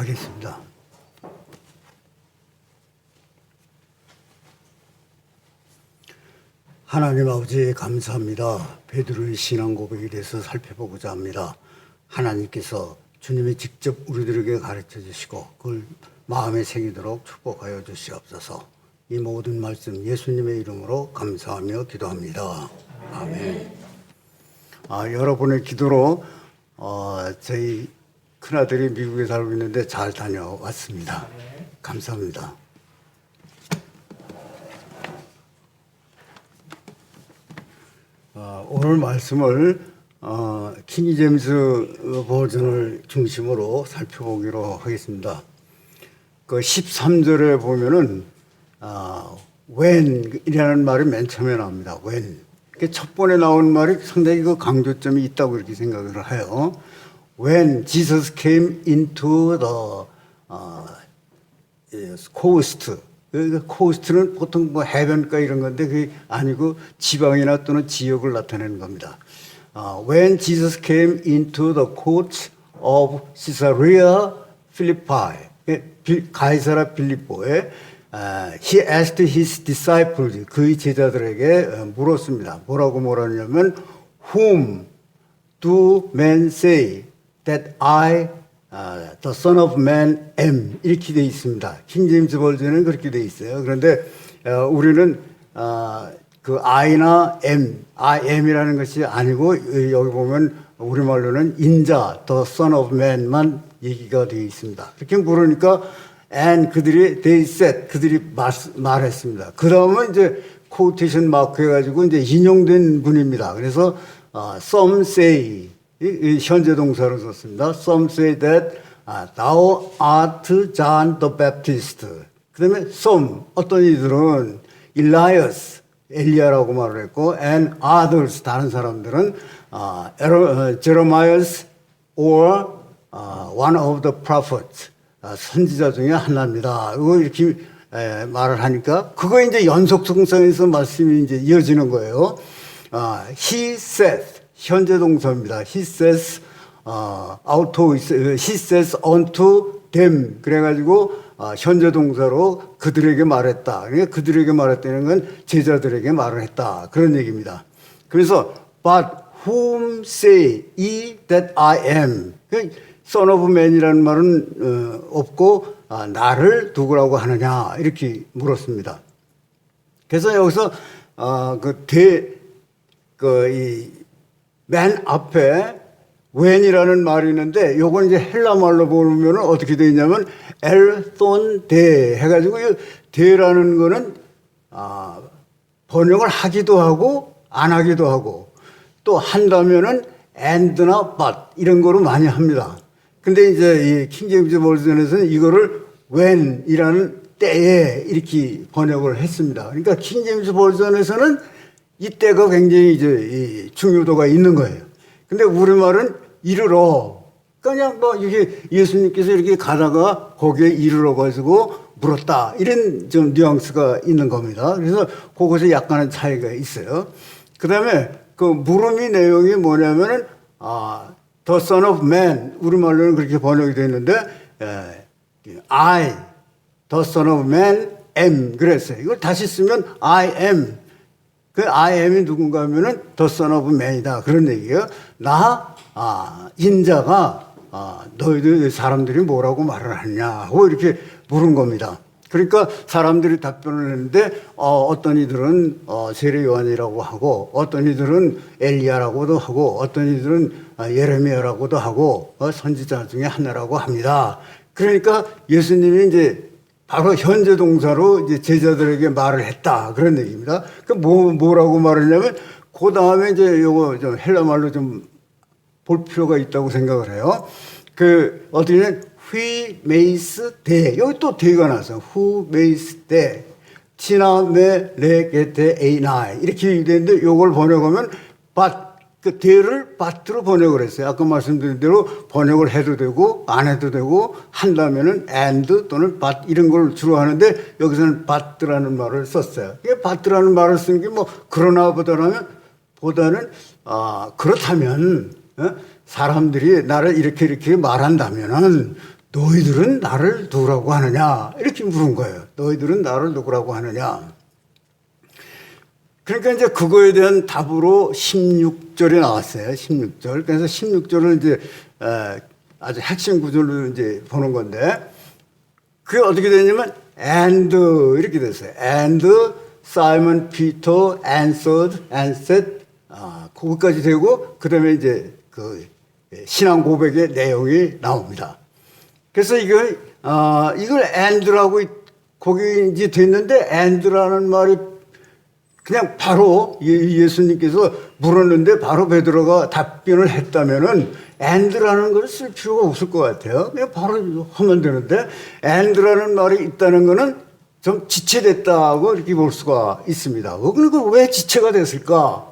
하겠습니다. 하나님 아버지 감사합니다. 베드로의 신앙 고백에 대해서 살펴보고자 합니다. 하나님께서 주님이 직접 우리들에게 가르쳐 주시고 그걸 마음에 새기도록 축복하여 주시옵소서. 이 모든 말씀 예수님의 이름으로 감사하며 기도합니다. 아멘. 여러분의 기도로 저희 큰아들이 미국에 살고 있는데 잘 다녀왔습니다. 감사합니다. 오늘 말씀을 킹 제임스 버전을 중심으로 살펴보기로 하겠습니다. 그 13절에 보면은 when이라는 말이 맨 처음에 나옵니다. when. 첫 번에 나온 말이 상당히 그 강조점이 있다고 이렇게 생각을 해요. When Jesus came into the coast. 코스트는 보통 뭐 해변가 이런 건데 그게 아니고 지방이나 또는 지역을 나타내는 겁니다. When Jesus came into the court of Caesarea Philippi, 가이사라 필리포에 he asked his disciples, 그의 제자들에게 물었습니다. 뭐라고 물었냐면 Whom do men say that I the Son of Man am 이렇게 되어 있습니다. 킹 제임스 버전은 그렇게 되어 있어요. 그런데 우리는 그 I나 M, I am이라는 것이 아니고 여기 보면 우리말로는 인자, the Son of Man만 얘기가 되어 있습니다. 그렇게 물으니까 and they said 그들이 말했습니다. 그 다음은 이제 코테이션 마크 해가지고 이제 인용된 분입니다. 그래서 some say 현재 동사로 썼습니다. Some say that thou art John the Baptist. 그 다음에 some, 어떤 이들은 Elias, 엘리야라고 말을 했고 and others, 다른 사람들은 Jeremiah or one of the prophets, 선지자 중에 하나입니다. 이렇게 말을 하니까 그거 이제 연속성상에서 말씀이 이제 이어지는 거예요. He said, 현재 동사입니다. He says, he says unto them. 그래가지고, 현재 동사로 그들에게 말했다. 그러니까 그들에게 말했다는 건 제자들에게 말을 했다. 그런 얘기입니다. 그래서, but whom say ye that I am? Son of man이라는 말은 없고, 나를 누구라고 하느냐. 이렇게 물었습니다. 그래서 여기서, 맨 앞에 when이라는 말이 있는데 요건 이제 헬라 말로 보면 어떻게 되어 있냐면 엘톤 데 해가지고 이 데라는 거는 번역을 하기도 하고 안 하기도 하고 또 한다면은 and나 but 이런 거로 많이 합니다. 근데 이제 이 킹 제임스 버전에서는 이거를 when이라는 때에 이렇게 번역을 했습니다. 그러니까 킹 제임스 버전에서는 이때가 굉장히 이제 중요도가 있는 거예요. 근데 우리말은 이르러. 그냥 뭐 이게 예수님께서 이렇게 가다가 거기에 이르러 가지고 물었다. 이런 좀 뉘앙스가 있는 겁니다. 그래서 그것에 약간의 차이가 있어요. 그 다음에 그 물음의 내용이 뭐냐면은, the Son of Man. 우리말로는 그렇게 번역이 되어 있는데, I, the Son of Man am. 그랬어요. 이걸 다시 쓰면 I am. 그 I am이 누군가 하면은 the Son of Man이다. 그런 얘기예요. 인자가, 너희들 사람들이 뭐라고 말을 하냐 하고 이렇게 물은 겁니다. 그러니까 사람들이 답변을 했는데, 어떤 이들은, 세례 요한이라고 하고, 어떤 이들은 엘리야라고도 하고, 어떤 이들은 예레미야라고도 하고, 선지자 중에 하나라고 합니다. 그러니까 예수님이 이제 바로 현재 동사로 이제 제자들에게 말을 했다. 그런 얘기입니다. 그 뭐라고 말하냐면, 그 다음에 이제 요거 좀 헬라 말로 좀 볼 필요가 있다고 생각을 해요. 어떻게 Who makes the, 여기 또 대가 나서 Who makes the, 치나메 레게테 에이나이 이렇게 되는데 요걸 번역하면 but, 그 대를 but로 번역을 했어요. 아까 말씀드린 대로 번역을 해도 되고 안 해도 되고 한다면은 and 또는 but 이런 걸 주로 하는데 여기서는 but라는 말을 썼어요. 이게 but라는 말을 쓰는 게 뭐 그러나 보다는 그렇다면 사람들이 나를 이렇게 말한다면은 너희들은 나를 누구라고 하느냐? 이렇게 물은 거예요. 너희들은 나를 누구라고 하느냐? 그러니까 이제 그거에 대한 답으로 16절이 나왔어요. 16절. 그래서 16절을 이제 아주 핵심 구절로 이제 보는 건데, 그게 어떻게 되냐면, and 이렇게 됐어요. and Simon Peter answered and said, 거기까지 되고, 그 다음에 이제 그 신앙 고백의 내용이 나옵니다. 그래서 이걸 and라고 거기 이제 됐는데, and라는 말이 그냥 바로 예수님께서 물었는데 바로 베드로가 답변을 했다면은 and라는 걸 쓸 필요가 없을 것 같아요. 그냥 바로 하면 되는데 and라는 말이 있다는 거는 좀 지체됐다고 이렇게 볼 수가 있습니다. 그러니까 왜 지체가 됐을까?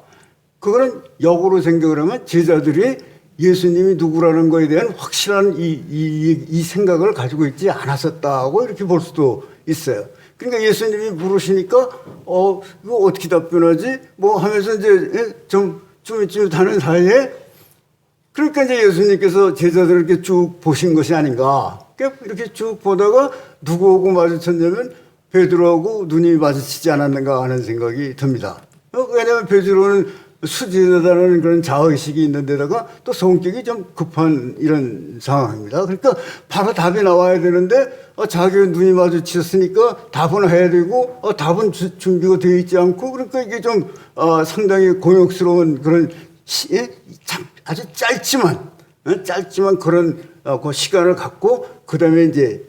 그거는 역으로 생각을 하면 제자들이 예수님이 누구라는 거에 대한 확실한 이 생각을 가지고 있지 않았었다고 이렇게 볼 수도 있어요. 그러니까 예수님이 물으시니까 이거 어떻게 답변하지? 뭐 하면서 이제 좀 쭈밋쭈밋하는 사이에 그러니까 이제 예수님께서 제자들을 이렇게 쭉 보신 것이 아닌가. 이렇게 쭉 보다가 누구하고 마주쳤냐면 베드로하고 눈이 마주치지 않았는가 하는 생각이 듭니다. 왜냐하면 베드로는 수지하다는 그런 자의식이 있는 데다가 또 성격이 좀 급한 이런 상황입니다. 그러니까 바로 답이 나와야 되는데 자기 눈이 마주쳤으니까 답은 해야 되고 답은 준비가 되어 있지 않고 그러니까 이게 좀 상당히 곤욕스러운 그런 참 아주 짧지만 그런 그 시간을 갖고 그 다음에 이제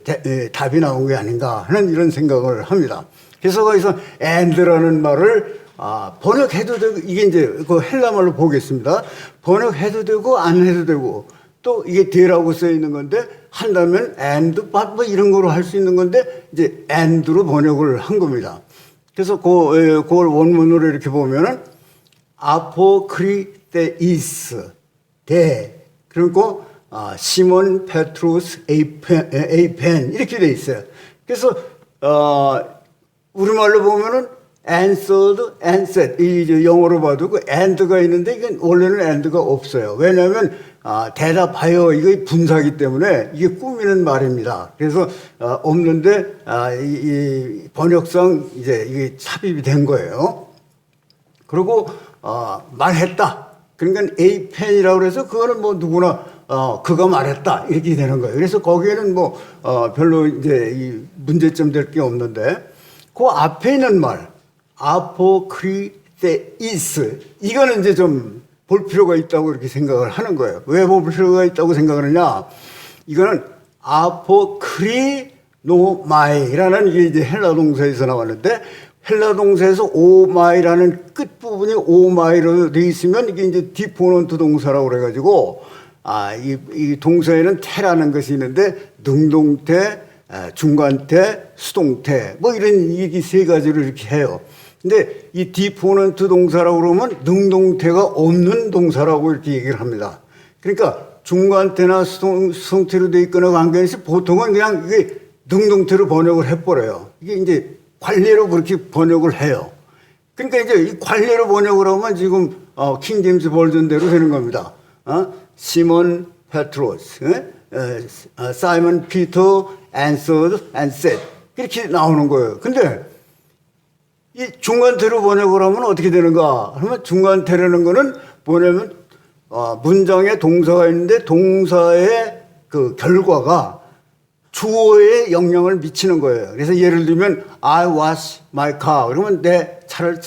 답이 나온 게 아닌가 하는 이런 생각을 합니다. 그래서 거기서 and라는 말을 번역해도 되고, 이게 이제 그 헬라말로 보겠습니다. 번역해도 되고, 안 해도 되고, 또 이게 the라고 써 있는 건데, 한다면 and, but 뭐 이런 거로 할 수 있는 건데, 이제 and로 번역을 한 겁니다. 그래서 그걸 원문으로 이렇게 보면은, 아포크리테이스, 그리고 시몬 페트루스 에이펜, 이렇게 돼 있어요. 그래서, 우리말로 보면은, answered and said. 이 영어로 봐도 그 and가 있는데 이건 원래는 and가 없어요. 왜냐하면 대답하여 이거 분사기 때문에 이게 꾸미는 말입니다. 그래서 없는데 이 번역상 이제 이게 삽입이 된 거예요. 그리고 말했다. 그러니까 apen이라고 해서 그거는 뭐 누구나 그가 말했다 이렇게 되는 거예요. 그래서 거기에는 뭐 별로 이제 이 문제점 될 게 없는데 그 앞에 있는 말. 아포크리테이스 이거는 이제 좀 볼 필요가 있다고 이렇게 생각을 하는 거예요. 왜 볼 필요가 있다고 생각을 하냐? 이거는 아포크리노마이라는 이게 이제 헬라 동사에서 나왔는데 헬라 동사에서 오마이라는 끝 부분이 오마이로 돼 있으면 이게 이제 디포넌트 동사라고 그래가지고 이 동사에는 태라는 것이 있는데 능동태, 중간태, 수동태 뭐 이런 이 세 가지를 이렇게 해요. 근데 이 디포넌트 동사라고 그러면 능동태가 없는 동사라고 이렇게 얘기를 합니다. 그러니까 중간태나 수동태로 되어 있거나 관계없이 보통은 그냥 이게 능동태로 번역을 해버려요. 이게 이제 관례로 그렇게 번역을 해요. 그러니까 이제 이 관례로 번역을 하면 지금 킹 제임스 버전대로 되는 겁니다. 시몬 페트로스, 사이먼 피터 answered and said 이렇게 나오는 거예요. 근데 이 중간태로 번역을 하면 어떻게 되는가? 그러면 중간태라는 거는 뭐냐면 문장에 동사가 있는데 동사의 그 결과가 주어에 영향을 미치는 거예요. 그래서 예를 들면 I wash my car 그러면 내 차를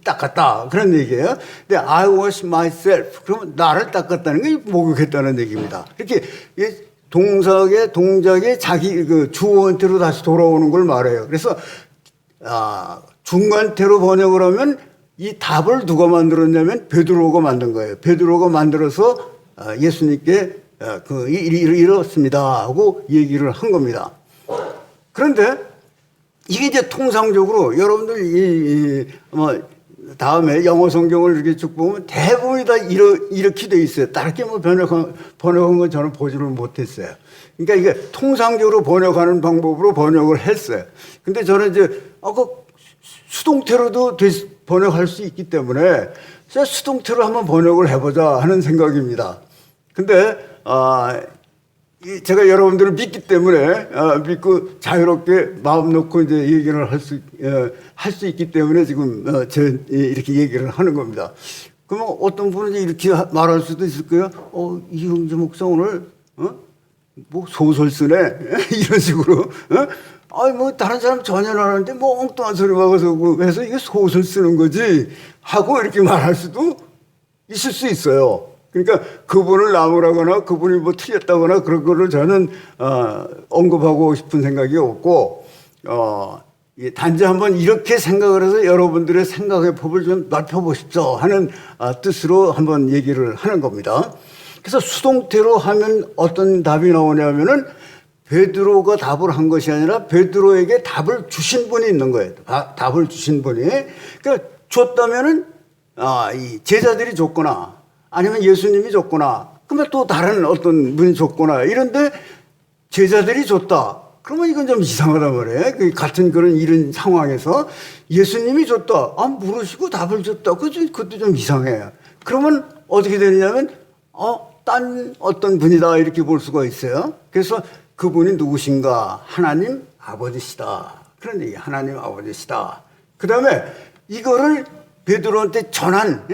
닦았다 그런 얘기예요. 근데 I wash myself 그러면 나를 닦았다는 게 목욕했다는 얘기입니다. 이렇게 동작의 자기 그 주어한테로 다시 돌아오는 걸 말해요. 그래서 중간태로 번역을 하면 이 답을 누가 만들었냐면 베드로가 만든 거예요. 베드로가 만들어서 예수님께 그 일을 이뤘습니다 하고 얘기를 한 겁니다. 그런데 이게 이제 통상적으로 여러분들 뭐 다음에 영어 성경을 이렇게 쭉 보면 대부분이 다 이렇게 돼 있어요. 다르게 뭐 번역한 건 저는 보지를 못했어요. 그러니까 이게 통상적으로 번역하는 방법으로 번역을 했어요. 근데 저는 이제 그 수동태로도 번역할 수 있기 때문에 수동태로 한번 번역을 해보자 하는 생각입니다. 근데 제가 여러분들을 믿기 때문에 믿고 자유롭게 마음 놓고 이제 얘기를 할 수 있기 때문에 지금 이렇게 얘기를 하는 겁니다. 그러면 어떤 분은 이렇게 말할 수도 있을 거예요. 이형제 목사 오늘 뭐 소설 쓰네 이런 식으로. 뭐 다른 사람 전혀 안 하는데 뭐 엉뚱한 소리 막아서 해서 이게 소설 쓰는 거지 하고 이렇게 말할 수도 있을 수 있어요. 그러니까 그분을 나무라거나 그분이 뭐 틀렸다거나 그런 거를 저는 언급하고 싶은 생각이 없고 단지 한번 이렇게 생각을 해서 여러분들의 생각의 법을 좀 넓혀보십시오 하는 뜻으로 한번 얘기를 하는 겁니다. 그래서 수동태로 하면 어떤 답이 나오냐면은 베드로가 답을 한 것이 아니라 베드로에게 답을 주신 분이 있는 거예요. 답을 주신 분이. 그러니까 줬다면은 이 제자들이 줬거나 아니면 예수님이 줬거나 그러면 또 다른 어떤 분이 줬거나 이런데 제자들이 줬다. 그러면 이건 좀 이상하단 말이에요. 같은 그런 이런 상황에서 예수님이 줬다. 물으시고 답을 줬다. 그것도 좀 이상해요. 그러면 어떻게 되느냐면 딴 어떤 분이다 이렇게 볼 수가 있어요. 그래서 그분이 누구신가? 하나님 아버지시다. 그런 얘기. 하나님 아버지시다. 그 다음에 이거를 베드로한테 전한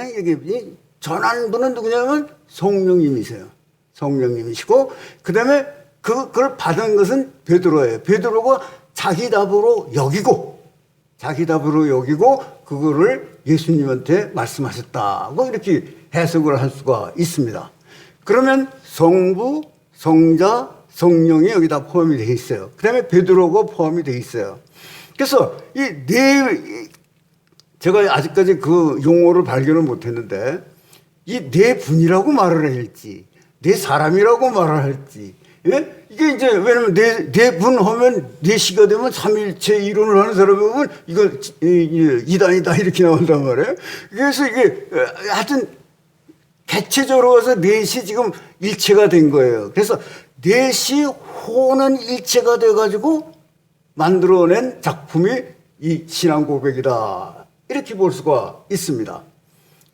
분은 누구냐면 성령님이세요. 성령님이시고 그 다음에 그걸 받은 것은 베드로예요. 베드로가 자기 답으로 여기고 그거를 예수님한테 말씀하셨다고 이렇게 해석을 할 수가 있습니다. 그러면 성부, 성자, 성령이 여기다 포함이 되어 있어요. 그 다음에 베드로가 포함이 되어 있어요. 그래서 제가 아직까지 그 용어를 발견을 못했는데 이 네 분이라고 말을 해야 할지 네 사람이라고 말을 할지 이게 이제 왜냐면 네 분 하면 네 시가 되면 삼일체 이론을 하는 사람이 보면 이거 이단이다 이렇게 나온단 말이에요. 그래서 이게 하여튼 개체적으로 가서 넷이 지금 일체가 된 거예요. 그래서 넷이 호는 일체가 돼가지고 만들어낸 작품이 이 신앙 고백이다. 이렇게 볼 수가 있습니다.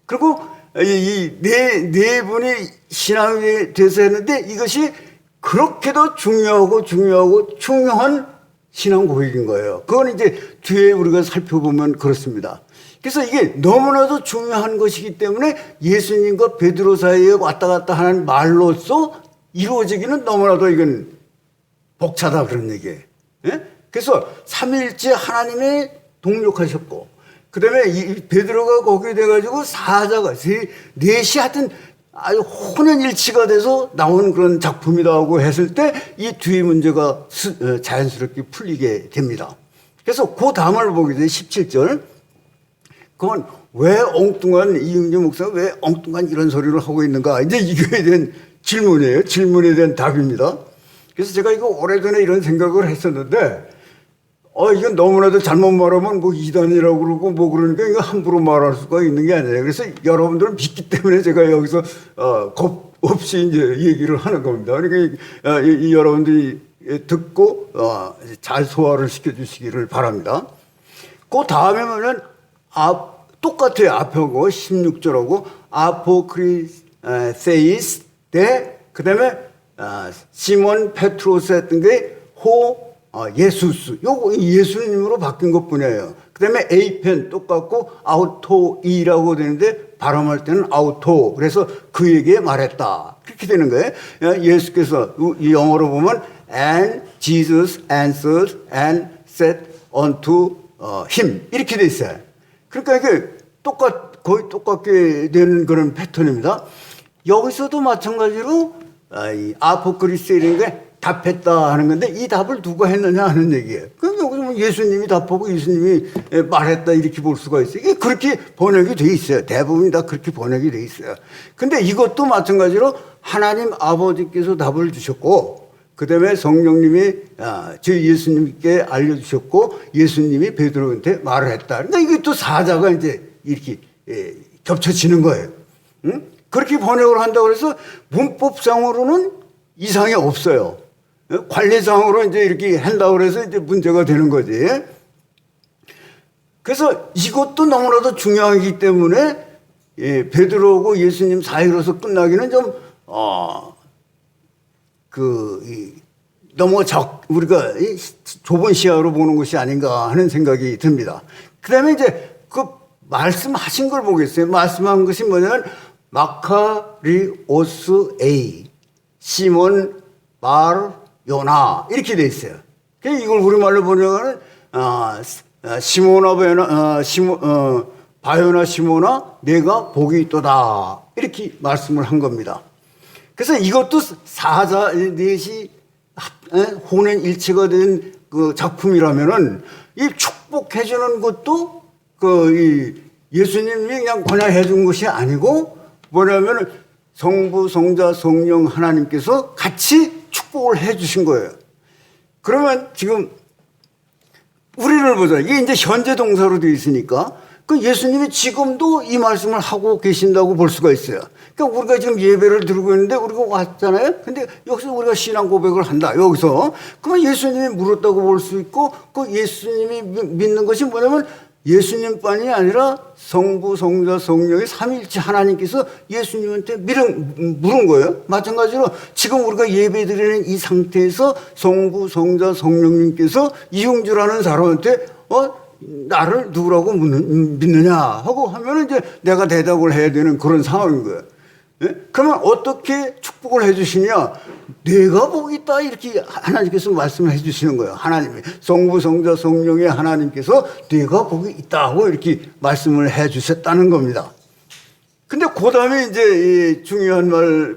그리고 이 네 분이 신앙이 돼서 했는데 이것이 그렇게도 중요한 신앙 고백인 거예요. 그건 이제 뒤에 우리가 살펴보면 그렇습니다. 그래서 이게 너무나도 중요한 것이기 때문에 예수님과 베드로 사이에 왔다 갔다 하는 말로써 이루어지기는 너무나도 이건 벅차다 그런 얘기예요. 그래서 삼일째 하나님이 동력하셨고 그 다음에 이 베드로가 거기에 돼가지고 사자가 넷이 하여튼 아주 혼연일치가 돼서 나온 그런 작품이라고 했을 때 이 뒤의 문제가 자연스럽게 풀리게 됩니다. 그래서 그 다음을 보게 돼 17절. 그건 왜 엉뚱한 이응재 목사가 왜 엉뚱한 이런 소리를 하고 있는가? 이제 이거에 대한 질문이에요. 질문에 대한 답입니다. 그래서 제가 이거 오래전에 이런 생각을 했었는데 이건 너무나도 잘못 말하면 뭐 이단이라고 그러고 뭐 그러니까 이거 함부로 말할 수가 있는 게 아니에요. 그래서 여러분들은 믿기 때문에 제가 여기서 겁 없이 이제 얘기를 하는 겁니다. 그러니까 이 여러분들이 듣고 잘 소화를 시켜주시기를 바랍니다. 그 다음에 보면 똑같아요. 앞하고 16절하고 아포크리세이스 그 다음에 시몬 페트로스 했던 게 예수스. 요거 예수님으로 바뀐 것 뿐이에요. 그 다음에 에이펜 똑같고 아우토이라고 되는데 발음할 때는 아우토. 그래서 그에게 말했다. 그렇게 되는 거예요. 예수께서 이 영어로 보면 and Jesus answered and said unto him. 이렇게 돼 있어요. 그러니까 이게 거의 똑같게 되는 그런 패턴입니다. 여기서도 마찬가지로 아포크리스라는 게 답했다 하는 건데 이 답을 누가 했느냐 하는 얘기예요. 그럼 여기서 뭐 예수님이 답하고 예수님이 말했다 이렇게 볼 수가 있어요. 이게 그렇게 번역이 돼 있어요. 대부분이 다 그렇게 번역이 돼 있어요. 근데 이것도 마찬가지로 하나님 아버지께서 답을 주셨고 그 다음에 성령님이 저 예수님께 알려주셨고 예수님이 베드로한테 말을 했다. 그러니까 이게 또 사자가 이제 이렇게 겹쳐지는 거예요. 응? 그렇게 번역을 한다고 해서 문법상으로는 이상이 없어요. 관례상으로 이제 이렇게 한다고 해서 이제 문제가 되는 거지. 그래서 이것도 너무나도 중요하기 때문에 베드로하고 예수님 사이로서 끝나기는 좀 너무 우리가 좁은 시야로 보는 것이 아닌가 하는 생각이 듭니다. 그 다음에 이제 그 말씀하신 걸 보겠어요. 말씀한 것이 뭐냐면, 마카리오스 A, 시몬 발 요나, 이렇게 돼 있어요. 이걸 우리말로 번역하는, 바요나 시모나, 내가 복이 있도다. 이렇게 말씀을 한 겁니다. 그래서 이것도 사자 넷이 혼연 일체가 된 그 작품이라면은, 이 축복해주는 것도 예수님이 그냥 권하해준 것이 아니고, 뭐냐면은 성부, 성자, 성령 하나님께서 같이 축복을 해주신 거예요. 그러면 지금 우리를 보자. 이게 이제 현재 동사로 되어 있으니까, 그 예수님이 지금도 이 말씀을 하고 계신다고 볼 수가 있어요. 그러니까 우리가 지금 예배를 드리고 있는데 우리가 왔잖아요. 근데 여기서 우리가 신앙 고백을 한다. 여기서. 그러면 예수님이 물었다고 볼 수 있고, 그 예수님이 믿는 것이 뭐냐면, 예수님뿐이 아니라 성부, 성자, 성령의 삼위일체 하나님께서 예수님한테 물은 거예요. 마찬가지로 지금 우리가 예배 드리는 이 상태에서 성부, 성자, 성령님께서 이용주라는 사람한테 나를 누구라고 믿느냐 하고 하면은 이제 내가 대답을 해야 되는 그런 상황인 거예요. 예? 그러면 어떻게 축복을 해 주시냐? 내가 복이 있다, 이렇게 하나님께서 말씀을 해 주시는 거예요. 하나님이 성부, 성자, 성령의 하나님께서 내가 복이 있다고 이렇게 말씀을 해 주셨다는 겁니다. 근데 그 다음에 이제 중요한 말,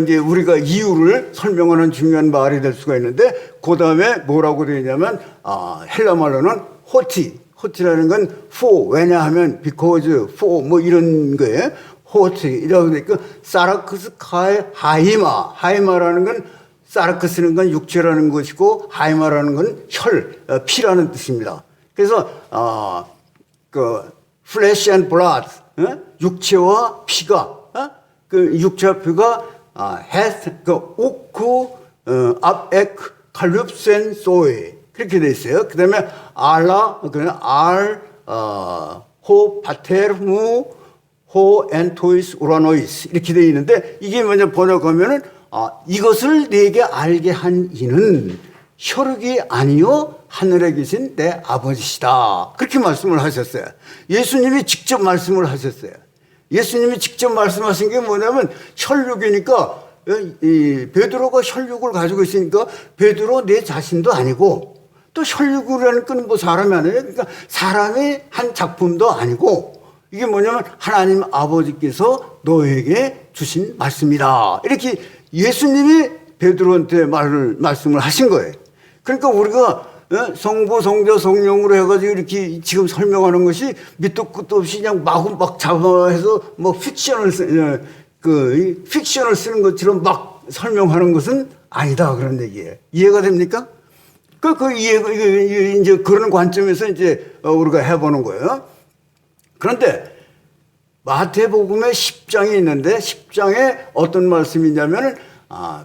이제 우리가 이유를 설명하는 중요한 말이 될 수가 있는데, 그 다음에 뭐라고 되냐면, 헬라 말로는 호티라는 건 for, 왜냐하면 because, for, 뭐 이런 거예요. 호티라고 되니까, 사라크스 카의 하이마라는 건, 사라크스는 건 육체라는 것이고, 하이마라는 건 피라는 뜻입니다. 그래서, flesh and blood, 육체와 피가, 육체와 피가, 오크, 압엑, 칼룹센, 소에, 그렇게 돼 있어요. 그 다음에, 호, 파테르무, 호, 엔토이스, 우라노이스, 이렇게 돼 있는데, 이게 먼저 번역하면은, 이것을 내게 알게 한 이는 혈육이 아니요 하늘에 계신 내 아버지시다. 그렇게 말씀을 하셨어요. 예수님이 직접 말씀을 하셨어요. 예수님이 직접 말씀하신 게 뭐냐면, 혈육이니까, 베드로가 혈육을 가지고 있으니까 베드로 내 자신도 아니고, 또 혈육이라는 건 뭐 사람이 아니에요. 그러니까 사람의 한 작품도 아니고, 이게 뭐냐면 하나님 아버지께서 너에게 주신 말씀이다. 이렇게 예수님이 베드로한테 말씀을 하신 거예요. 그러니까 우리가 성부, 성자, 성령으로 해가지고 이렇게 지금 설명하는 것이 밑도 끝도 없이 그냥 막 잡아해서 뭐 픽션을 쓰는 것처럼 막 설명하는 것은 아니다, 그런 얘기예요. 이해가 됩니까? 이제 그런 관점에서 이제 우리가 해보는 거예요. 그런데 마태복음에 10장이 있는데, 10장에 어떤 말씀이 있냐면은,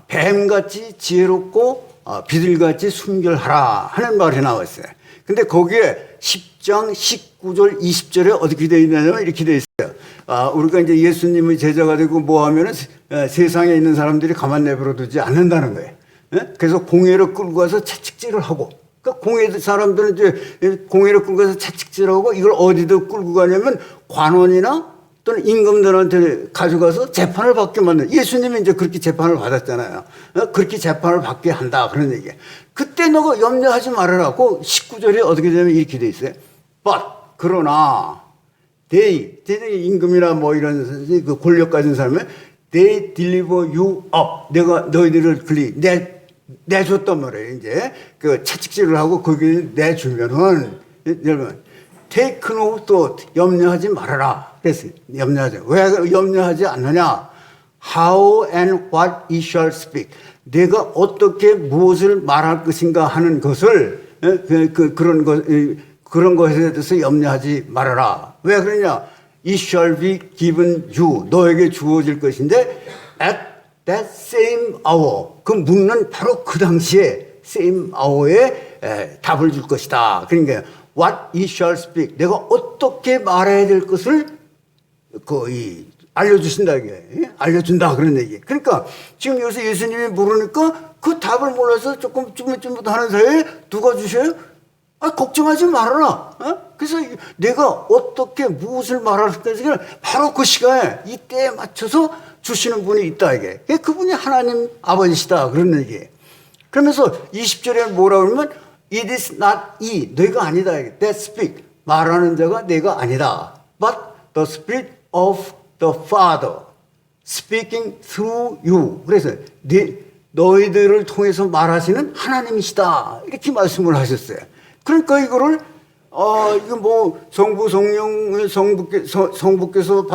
뱀같이 지혜롭고 비둘기같이 순결하라 하는 말이 나와 있어요. 근데 거기에 10장 19절 20절에 어떻게 되어 있냐면 이렇게 되어 있어요. 우리가 이제 예수님의 제자가 되고 뭐 하면은 세상에 있는 사람들이 가만 내버려 두지 않는다는 거예요. 그래서 공회를 끌고 가서 채찍질을 하고, 그러니까 공회 사람들은 이제 공회를 끌고 가서 채찍질을 하고, 이걸 어디도 끌고 가냐면 관원이나 또는 임금들한테 가져가서 재판을 받게 만든, 예수님이 이제 그렇게 재판을 받았잖아요. 그렇게 재판을 받게 한다, 그런 얘기예요. 그때 너가 염려하지 말아라고 19절에 어떻게 되냐면 이렇게 돼 있어요. But, 그러나, 임금이나 뭐 이런 그 권력 가진 사람은 they deliver you up. 내가 너희들을 내줬단 말이에요. 이제 그 채찍질을 하고 거기 내주면은, 여러분, take no thought, 염려하지 말아라. 그래서 염려하지. 왜 염려하지 않느냐? How and what he shall speak. 내가 어떻게 무엇을 말할 것인가 하는 것을, 그런 것에 대해서 염려하지 말아라. 왜 그러냐? It shall be given you. 너에게 주어질 것인데, at that same hour. 그 묻는 바로 그 당시에, same hour에 답을 줄 것이다. 그러니까, what he shall speak. 내가 어떻게 말해야 될 것을 알려주신다 이게. 예? 알려준다 그런 얘기. 그러니까 지금 여기서 예수님이 물으니까 그 답을 몰라서 조금 쭈뼛쭈뼛 하는 사이에 누가 주셔요? 아, 걱정하지 말아라. 어? 그래서 내가 어떻게 무엇을 말할 때 바로 그 시간에 이때에 맞춰서 주시는 분이 있다 이게. 그분이 하나님 아버지시다 그런 얘기. 그러면서 20절에 뭐라고 그러면 It is not he, 내가 아니다. That speak, 말하는 자가 내가 아니다. But the spirit of the Father speaking through you. 그래서 너희들을 통해서 말하시는 하나님이시다. 이렇게 말씀을 하셨어요. 그러니까 이거를 이거 뭐 성부께서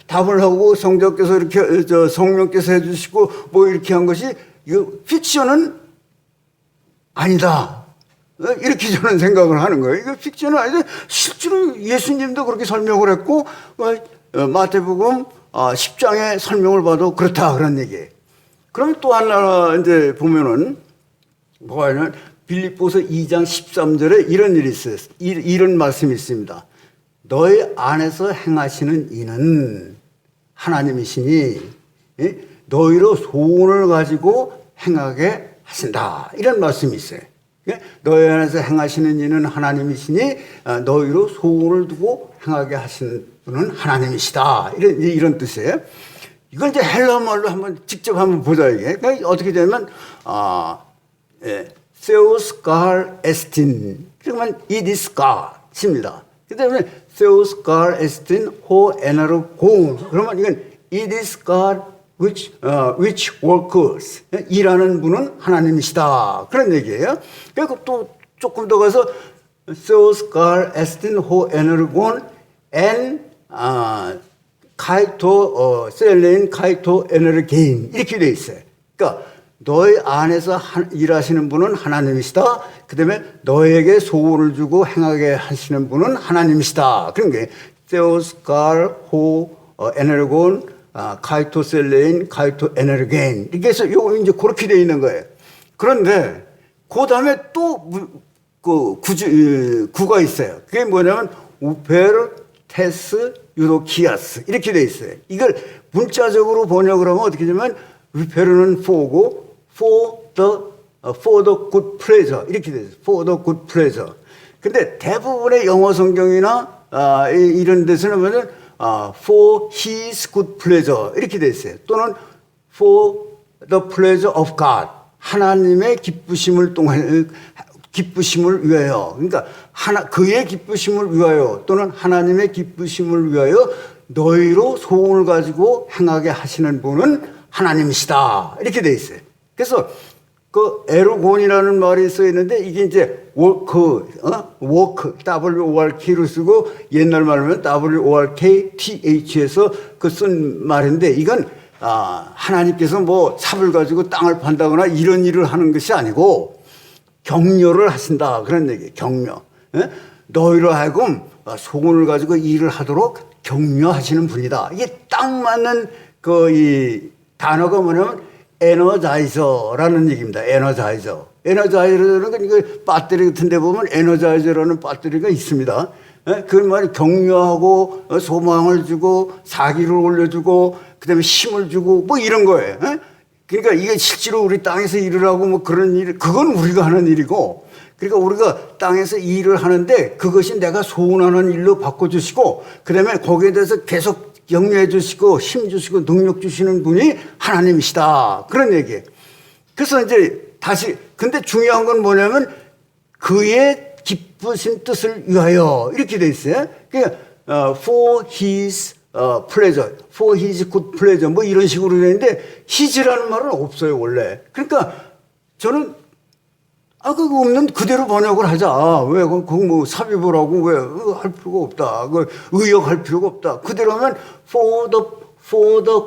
답을 하고 성자께서 이렇게 성령께서 해주시고 뭐 이렇게 한 것이 이거 픽션은 아니다. 이렇게 저는 생각을 하는 거예요. 이거 픽션은 아닌데 실제로 예수님도 그렇게 설명을 했고 마태복음 10장의 설명을 봐도 그렇다 그런 얘기예요. 그럼 또 하나 이제 보면은 뭐가 있냐면 빌립보서 2장 13절에 이런 일이 있어요. 이런 말씀이 있습니다. 너희 안에서 행하시는 이는 하나님이시니 너희로 소원을 가지고 행하게 하신다. 이런 말씀이 있어요. 너희 안에서 행하시는 이는 하나님이시니 너희로 소원을 두고 행하게 하시는 분은 하나님이시다. 이런 뜻이에요. 이걸 이제 헬라 말로 직접 한번 보자 이게. 그러니까 어떻게 되면 Theos Gar Estin. 그러면 it is God입니다. 그다음에 Theos Gar Estin Ho Eneru Gon. 그러면 이건 it is God which works. 일하는 분은 하나님이시다. 그런 얘기예요. 그리고 또 조금 더 가서 Theos Gar Estin Ho Eneru Gon and 카이토 셀레인 카이토 에너르 게인 이렇게 돼 있어요. 그러니까 너희 안에서 일하시는 분은 하나님이시다. 그다음에 너에게 소원을 주고 행하게 하시는 분은 하나님이시다. 그런 게 세오스 갈호 에너르곤 카이토 셀레인 카이토 에너르 게인 이렇게 해서 요거 이제 그렇게 돼 있는 거예요. 그런데 그 다음에 또 구가 있어요. 그게 뭐냐면 우페르 테스 유도키아스 이렇게 돼 있어요. 이걸 문자적으로 번역을 하면 어떻게 되냐면 리페르는 for고 for the good pleasure 이렇게 돼 있어요. for the good pleasure. 근데 대부분의 영어 성경이나 이런 데서는 뭐냐면 for his good pleasure 이렇게 돼 있어요. 또는 for the pleasure of God 하나님의 기쁘심을 위하여. 그러니까 그의 기쁘심을 위하여 또는 하나님의 기쁘심을 위하여 너희로 소원을 가지고 행하게 하시는 분은 하나님이시다. 이렇게 돼 있어요. 그래서 그 에르곤이라는 말이 써 있는데 이게 이제 work, WORK로 쓰고 옛날 말하면 WORKTH에서 그 쓴 말인데 이건 하나님께서 뭐 삽을 가지고 땅을 판다거나 이런 일을 하는 것이 아니고 격려를 하신다. 그런 얘기예요. 격려. 너희로 하여금 소원을 가지고 일을 하도록 격려하시는 분이다. 이게 딱 맞는 이 단어가 뭐냐면 에너자이저라는 얘기입니다. 에너자이저. 에너자이저라는 건 이거 배터리 같은 데 보면 에너자이저라는 배터리가 있습니다. 그 말이 격려하고 소망을 주고 사기를 올려주고 그다음에 힘을 주고 뭐 이런 거예요. 그러니까 이게 실제로 우리 땅에서 일을 하고 뭐 그런 일, 그건 우리가 하는 일이고, 그러니까 우리가 땅에서 일을 하는데 그것이 내가 소원하는 일로 바꿔주시고, 그 다음에 거기에 대해서 계속 격려해 주시고, 힘 주시고, 능력 주시는 분이 하나님이시다. 그런 얘기예요. 그래서 이제 다시, 근데 중요한 건 뭐냐면 그의 기쁘신 뜻을 위하여 이렇게 돼 있어요. 그러니까, for his pleasure, for his good pleasure 뭐 이런 식으로 되는데 his라는 말은 없어요 원래. 그러니까 저는 그거 없는 그대로 번역을 하자. 왜 그거 뭐 삽입을 하고 왜 할 필요가 없다. 그 의역할 필요가 없다. 그대로 하면 for the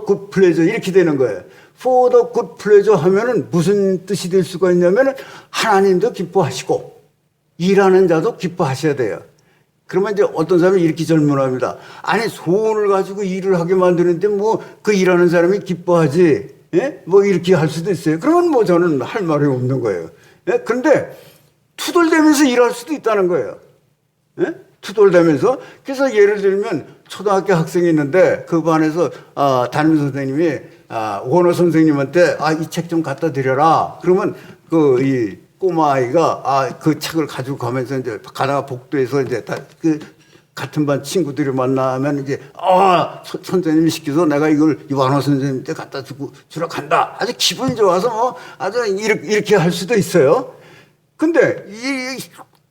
good pleasure 이렇게 되는 거예요. for the good pleasure 하면은 무슨 뜻이 될 수가 있냐면은 하나님도 기뻐하시고 일하는 자도 기뻐하셔야 돼요. 그러면 이제 어떤 사람이 이렇게 질문합니다. 아니 소원을 가지고 일을 하게 만드는데 뭐 그 일하는 사람이 기뻐하지? 예? 뭐 이렇게 할 수도 있어요. 그러면 뭐 저는 할 말이 없는 거예요. 예? 그런데 투덜대면서 일할 수도 있다는 거예요. 예? 투덜대면서. 그래서 예를 들면 초등학교 학생이 있는데 그 반에서 담임 선생님이 원어 선생님한테 이 책 좀 갖다 드려라. 그러면 그 이 꼬마 아이가 그 책을 가지고 가면서 이제 가다가 복도에서 이제 그 같은 반 친구들이 만나면 이제 선생님이 시켜서 내가 이걸 원어 선생님한테 갖다 주러 간다. 아주 기분이 좋아서 뭐 아주 이렇게 할 수도 있어요. 근데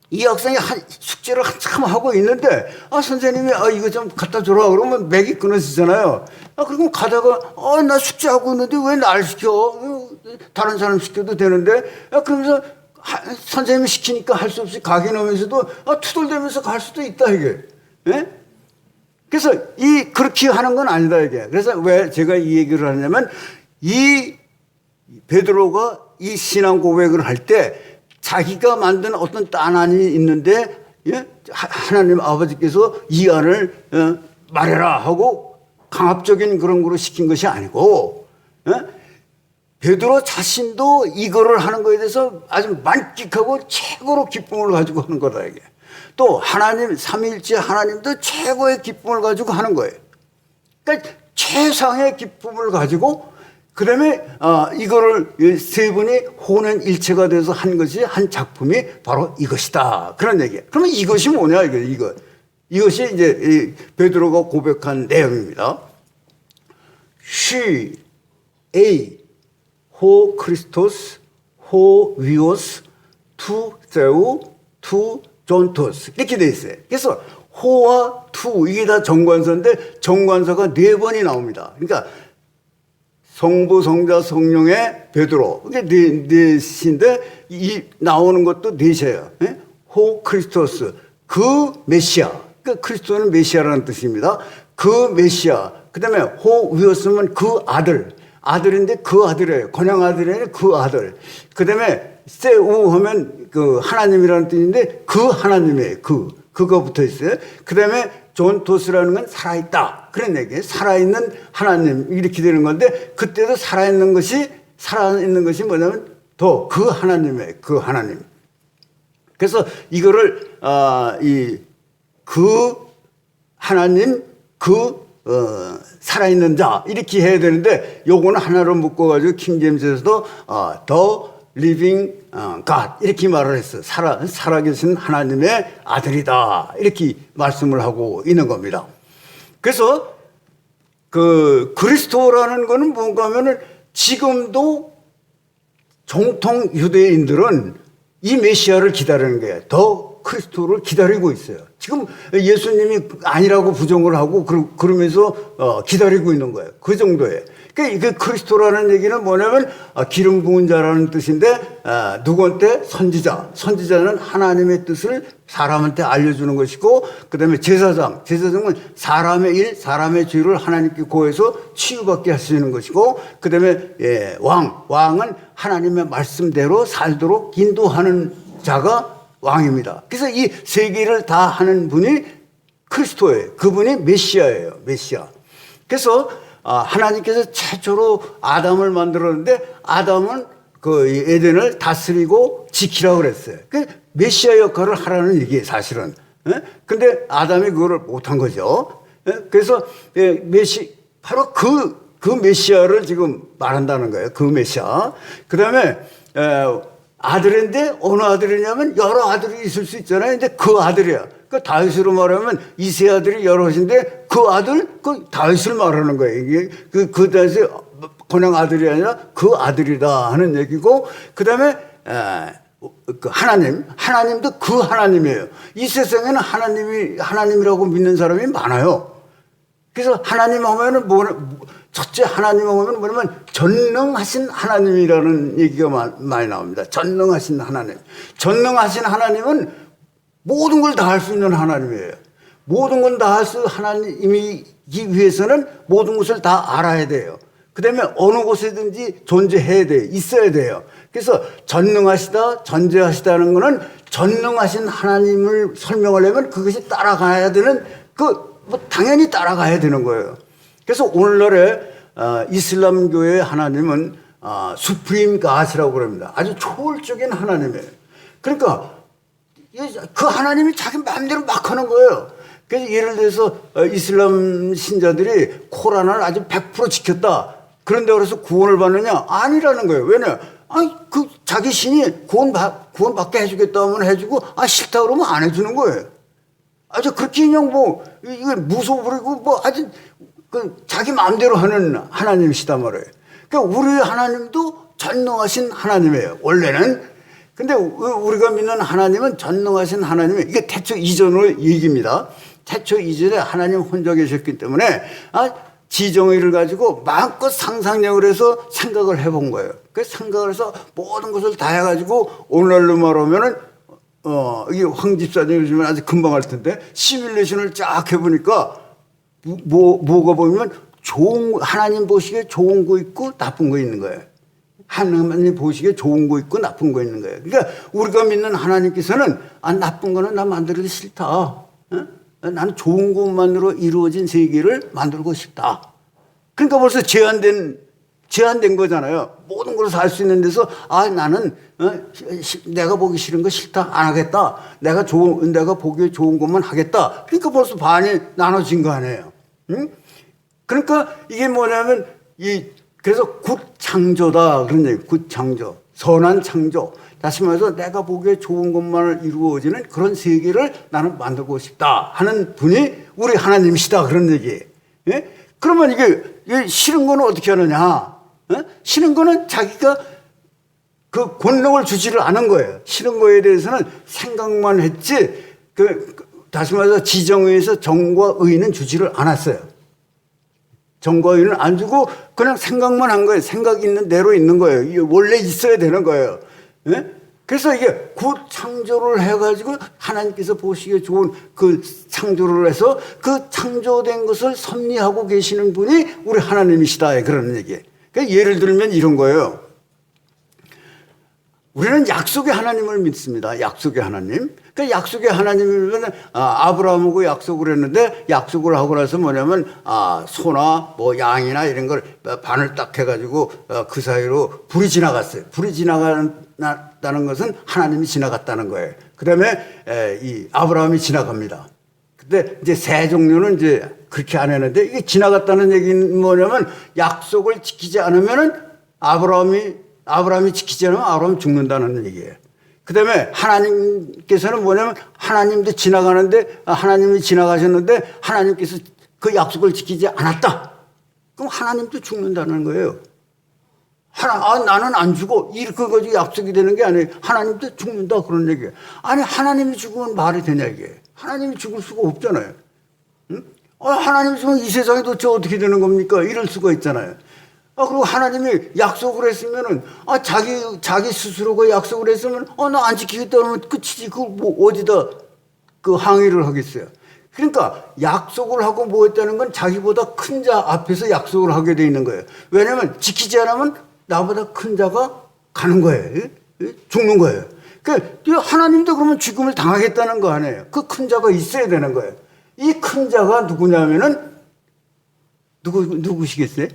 이 학생이 숙제를 한참 하고 있는데 선생님이 이거 좀 갖다 줘라 그러면 맥이 끊어지잖아요. 그리고 가다가 나 숙제하고 있는데 왜 날 시켜? 다른 사람 시켜도 되는데. 그러면서 선생님이 시키니까 할 수 없이 가긴 하면서도 투덜대면서 갈 수도 있다 이게. 예? 그래서 그렇게 하는 건 아니다 이게. 그래서 왜 제가 이 얘기를 하냐면 이 베드로가 이 신앙 고백을 할 때 자기가 만든 어떤 딴 안이 있는데 하나님 아버지께서 이 안을 말해라 하고 강압적인 그런 거로 시킨 것이 아니고 베드로 자신도 이거를 하는 거에 대해서 아주 만끽하고 최고로 기쁨을 가지고 하는 거다 이게. 또 하나님 삼위일체 하나님도 최고의 기쁨을 가지고 하는 거예요. 그러니까 최상의 기쁨을 가지고 그다음에 이거를 세 분이 혼연일체가 돼서 한 것이 한 작품이 바로 이것이다. 그런 얘기예요. 그러면 이것이 뭐냐 이것이 이제 베드로가 고백한 내용입니다. She, A, 호 크리스토스, 호 위오스, 투 세우, 투 존토스 이렇게 돼 있어요. 그래서 호와 투 이게 다 정관사인데 정관사가 4번이 나옵니다. 그러니까 성부, 성자, 성령의 베드로. 이게 넷인데, 나오는 것도 넷이에요. 예? 호 크리스토스. 그 메시아. 그러니까 크리스토는 메시아라는 뜻입니다. 그 메시아. 그 다음에 호 위었으면 그 아들. 아들인데 그 아들이에요. 권양 아들이 아니라 그 아들. 그 다음에 세우 하면 그 하나님이라는 뜻인데 그 하나님이에요. 그거 붙어 있어요. 그 다음에 존토스라는 건 살아있다. 그런 얘기예요. 살아있는 하나님. 이렇게 되는 건데, 그때도 살아있는 것이 뭐냐면, 그 하나님이에요. 그 하나님. 그래서 이거를, 그 하나님, 살아있는 자. 이렇게 해야 되는데, 요거는 하나로 묶어가지고, 킹제임스에서도, the living God. 이렇게 말을 했어요. 살아계신 하나님의 아들이다. 이렇게 말씀을 하고 있는 겁니다. 그래서 그 그리스도라는 거는 뭔가 하면은 지금도 정통 유대인들은 이 메시아를 기다리는 거예요. 더 그리스도를 기다리고 있어요. 지금 예수님이 아니라고 부정을 하고 그러면서 기다리고 있는 거예요. 그 정도예요. 그러니까 그리스도라는 얘기는 뭐냐면 기름 부은 자라는 뜻인데 누구한테? 선지자. 선지자는 하나님의 뜻을 사람한테 알려주는 것이고 그다음에 제사장은 사람의 일, 사람의 죄를 하나님께 고해서 치유받게 하시는 것이고 그다음에 왕은 하나님의 말씀대로 살도록 인도하는 자가 왕입니다. 그래서 이 세 개를 다 하는 분이 그리스도예요. 그분이 메시아예요. 메시아. 그래서 하나님께서 최초로 아담을 만들었는데 아담은 그 에덴을 다스리고 지키라고 그랬어요. 그 메시아 역할을 하라는 얘기예요, 사실은. 근데 아담이 그거를 못한 거죠. 그래서 바로 그 메시아를 지금 말한다는 거예요. 그 메시아. 그 다음에 아들인데 어느 아들이냐면 여러 아들이 있을 수 있잖아요. 근데 그 아들이야. 그 다윗으로 말하면 이세 아들이 여럿인데 그 아들 그 다윗을 말하는 거예요. 이게 그 다윗이 그냥 아들이 아니라 그 아들이다 하는 얘기고 그다음에 그 하나님도 그 하나님이에요. 이 세상에는 하나님이라고 믿는 사람이 많아요. 그래서 하나님 하면은 첫째 하나님 하면 뭐냐면 전능하신 하나님이라는 얘기가 많이 나옵니다. 전능하신 하나님. 전능하신 하나님은 모든 걸 다 할 수 있는 하나님이에요. 모든 걸 다 할 수 하나님이기 위해서는 모든 것을 다 알아야 돼요. 그 다음에 어느 곳에든지 존재해야 돼요. 있어야 돼요. 그래서 전능하시다, 전제하시다는 것은 전능하신 하나님을 설명하려면 그것이 따라가야 되는 당연히 따라가야 되는 거예요. 그래서 오늘날의 이슬람교의 하나님은 수프림 갓이라고 그럽니다. 아주 초월적인 하나님이에요. 그러니까 그 하나님이 자기 마음대로 막 하는 거예요. 그래서 예를 들어서 이슬람 신자들이 코란을 아주 100% 지켰다. 그런데 그래서 구원을 받느냐? 아니라는 거예요. 왜냐? 아니, 그 자기 신이 구원받게 해주겠다 하면 해주고, 싫다 그러면 안 해주는 거예요. 아주 그렇게 그냥 뭐, 이게 무소 부리고 뭐 아주 자기 마음대로 하는 하나님이시단 말이에요. 그러니까 우리 하나님도 전능하신 하나님이에요. 원래는. 근데 우리가 믿는 하나님은 전능하신 하나님이 이게 태초 이전의 얘기입니다. 태초 이전에 하나님 혼자 계셨기 때문에 지정의를 가지고 마음껏 상상력을 해서 생각을 해본 거예요. 그 생각을 해서 모든 것을 다 해가지고 오늘날로 말하면은 이게 황 집사님 요즘에 아주 금방 할 텐데 시뮬레이션을 쫙 해보니까 뭐가 보면 하나님 보시기에 좋은 거 있고 나쁜 거 있는 거예요. 하나님 보시기에 좋은 거 있고 나쁜 거 있는 거예요. 그러니까 우리가 믿는 하나님께서는 나쁜 거는 나 만들기 싫다. 나는 좋은 것만으로 이루어진 세계를 만들고 싶다. 그러니까 벌써 제한된 거잖아요. 모든 걸 살 수 있는 데서 나는 내가 보기 싫은 거 싫다. 안 하겠다. 내가 보기에 좋은 것만 하겠다. 그러니까 벌써 반이 나눠진 거 아니에요. 응? 그러니까 이게 뭐냐면 그래서 굿 창조다 그런 얘기. 굿 창조, 선한 창조. 다시 말해서 내가 보기에 좋은 것만 이루어지는 그런 세계를 나는 만들고 싶다 하는 분이 우리 하나님이시다 그런 얘기. 예? 그러면 이게 싫은 거는 어떻게 하느냐? 싫은 거는 자기가 그 권력을 주지를 않은 거예요. 싫은 거에 대해서는 생각만 했지. 다시 말해서 지정의에서 정과 의는 주지를 않았어요. 정과 의는 안 주고 그냥 생각만 한 거예요. 생각 있는 대로 있는 거예요. 이게 원래 있어야 되는 거예요. 네? 그래서 이게 곧 창조를 해가지고 하나님께서 보시기에 좋은 그 창조를 해서 그 창조된 것을 섭리하고 계시는 분이 우리 하나님이시다. 그런 얘기. 그러니까 예를 들면 이런 거예요. 우리는 약속의 하나님을 믿습니다. 약속의 하나님. 그 약속의 하나님이면 아브라함하고 약속을 했는데 약속을 하고 나서 뭐냐면 소나 뭐 양이나 이런 걸 반을 딱 해가지고 그 사이로 불이 지나갔어요. 불이 지나갔다는 것은 하나님이 지나갔다는 거예요. 그다음에 이 아브라함이 지나갑니다. 근데 이제 새 종류는 이제 그렇게 안 했는데 이게 지나갔다는 얘기는 뭐냐면 약속을 지키지 않으면은 아브라함이 지키지 않으면 아브라함이 죽는다는 얘기예요. 그 다음에 하나님께서는 뭐냐면 하나님도 지나가는데 하나님이 지나가셨는데 하나님께서 그 약속을 지키지 않았다. 그럼 하나님도 죽는다는 거예요. 나는 안 죽어. 그거 약속이 되는 게 아니에요. 하나님도 죽는다 그런 얘기예요. 아니 하나님이 죽으면 말이 되냐 이게. 하나님이 죽을 수가 없잖아요. 응? 하나님이 죽으면 이 세상에 도대체 어떻게 되는 겁니까? 이럴 수가 있잖아요. 그리고 하나님이 약속을 했으면은, 자기 스스로가 약속을 했으면, 나 안 지키겠다 그러면 끝이지. 어디다 항의를 하겠어요. 그러니까 약속을 하고 뭐 했다는 건 자기보다 큰 자 앞에서 약속을 하게 돼 있는 거예요. 왜냐면 지키지 않으면 나보다 큰 자가 가는 거예요. 죽는 거예요. 그러니까 하나님도 그러면 죽음을 당하겠다는 거 아니에요. 그 큰 자가 있어야 되는 거예요. 이 큰 자가 누구냐면은, 누구시겠어요?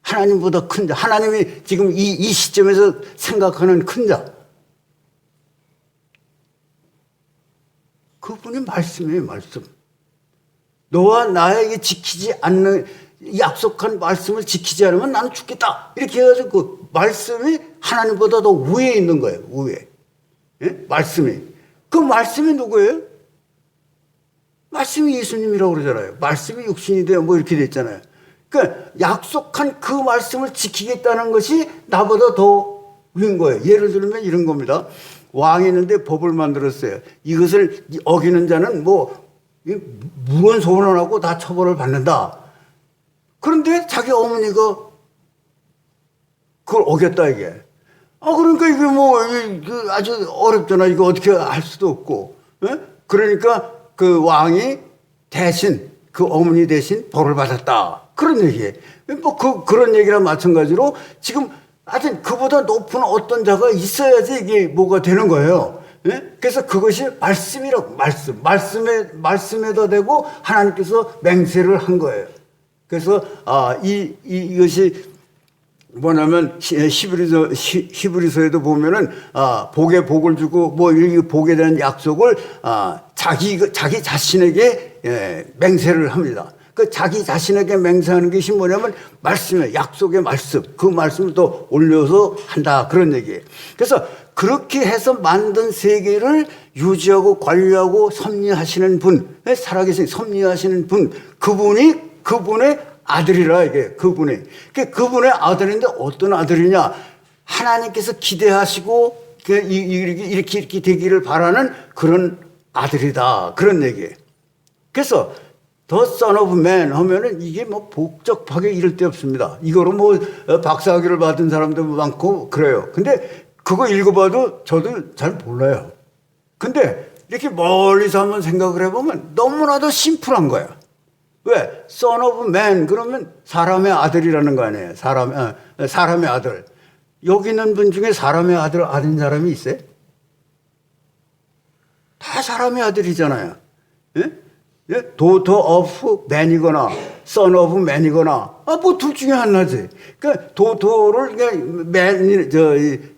하나님보다 큰 자, 하나님이 지금 이 시점에서 생각하는 큰 자. 그분이 말씀이에요, 말씀. 너와 나에게 지키지 않는, 약속한 말씀을 지키지 않으면 나는 죽겠다. 이렇게 해가지고 그 말씀이 하나님보다 더 위에 있는 거예요, 위에. 예? 말씀이. 그 말씀이 누구예요? 말씀이 예수님이라고 그러잖아요. 말씀이 육신이 되어 뭐 이렇게 됐잖아요. 그러니까 약속한 그 말씀을 지키겠다는 것이 나보다 더 위인 거예요. 예를 들면 이런 겁니다. 왕이 있는데 법을 만들었어요. 이것을 어기는 자는 무언 소원하고 다 처벌을 받는다. 그런데 자기 어머니가 그걸 어겼다 이게. 그러니까 이게 아주 어렵잖아. 이거 어떻게 할 수도 없고. 예? 그러니까 그 왕이 대신 그 어머니 대신 벌을 받았다. 그런 얘기예요. 그런 얘기랑 마찬가지로 지금 하여튼 그보다 높은 어떤 자가 있어야지 이게 뭐가 되는 거예요. 예? 그래서 그것이 말씀이라고, 말씀에다 대고 하나님께서 맹세를 한 거예요. 그래서, 이것이 뭐냐면 히브리서에도 보면은 복에 복을 주고 뭐 이 복에 대한 약속을 자기 자신에게 맹세를 합니다. 그 자기 자신에게 맹세하는 것이 뭐냐면 말씀이에요. 약속의 말씀. 그 말씀을 또 올려서 한다. 그런 얘기예요. 그래서 그렇게 해서 만든 세계를 유지하고 관리하고 섭리하시는 분, 살아계신 섭리하시는 분, 그분의 아들이라 이게 그분의 아들인데 어떤 아들이냐? 하나님께서 기대하시고 이렇게 되기를 바라는 그런 아들이다. 그런 얘기예요. 그래서 The Son of Man 하면은 이게 뭐 복잡하게 이럴 데 없습니다. 이거로 뭐 박사학위를 받은 사람도 많고 그래요. 근데 그거 읽어봐도 저도 잘 몰라요. 근데 이렇게 멀리서 한번 생각을 해보면 너무나도 심플한 거야. 왜? Son of Man 그러면 사람의 아들이라는 거 아니에요. 사람의 아들. 여기 있는 분 중에 사람의 아들인 사람이 있어요? 다 사람의 아들이잖아요. 예? Daughter of man이거나 Son of man이거나 뭐 둘 중에 하나지. 그러니까 도토를 그냥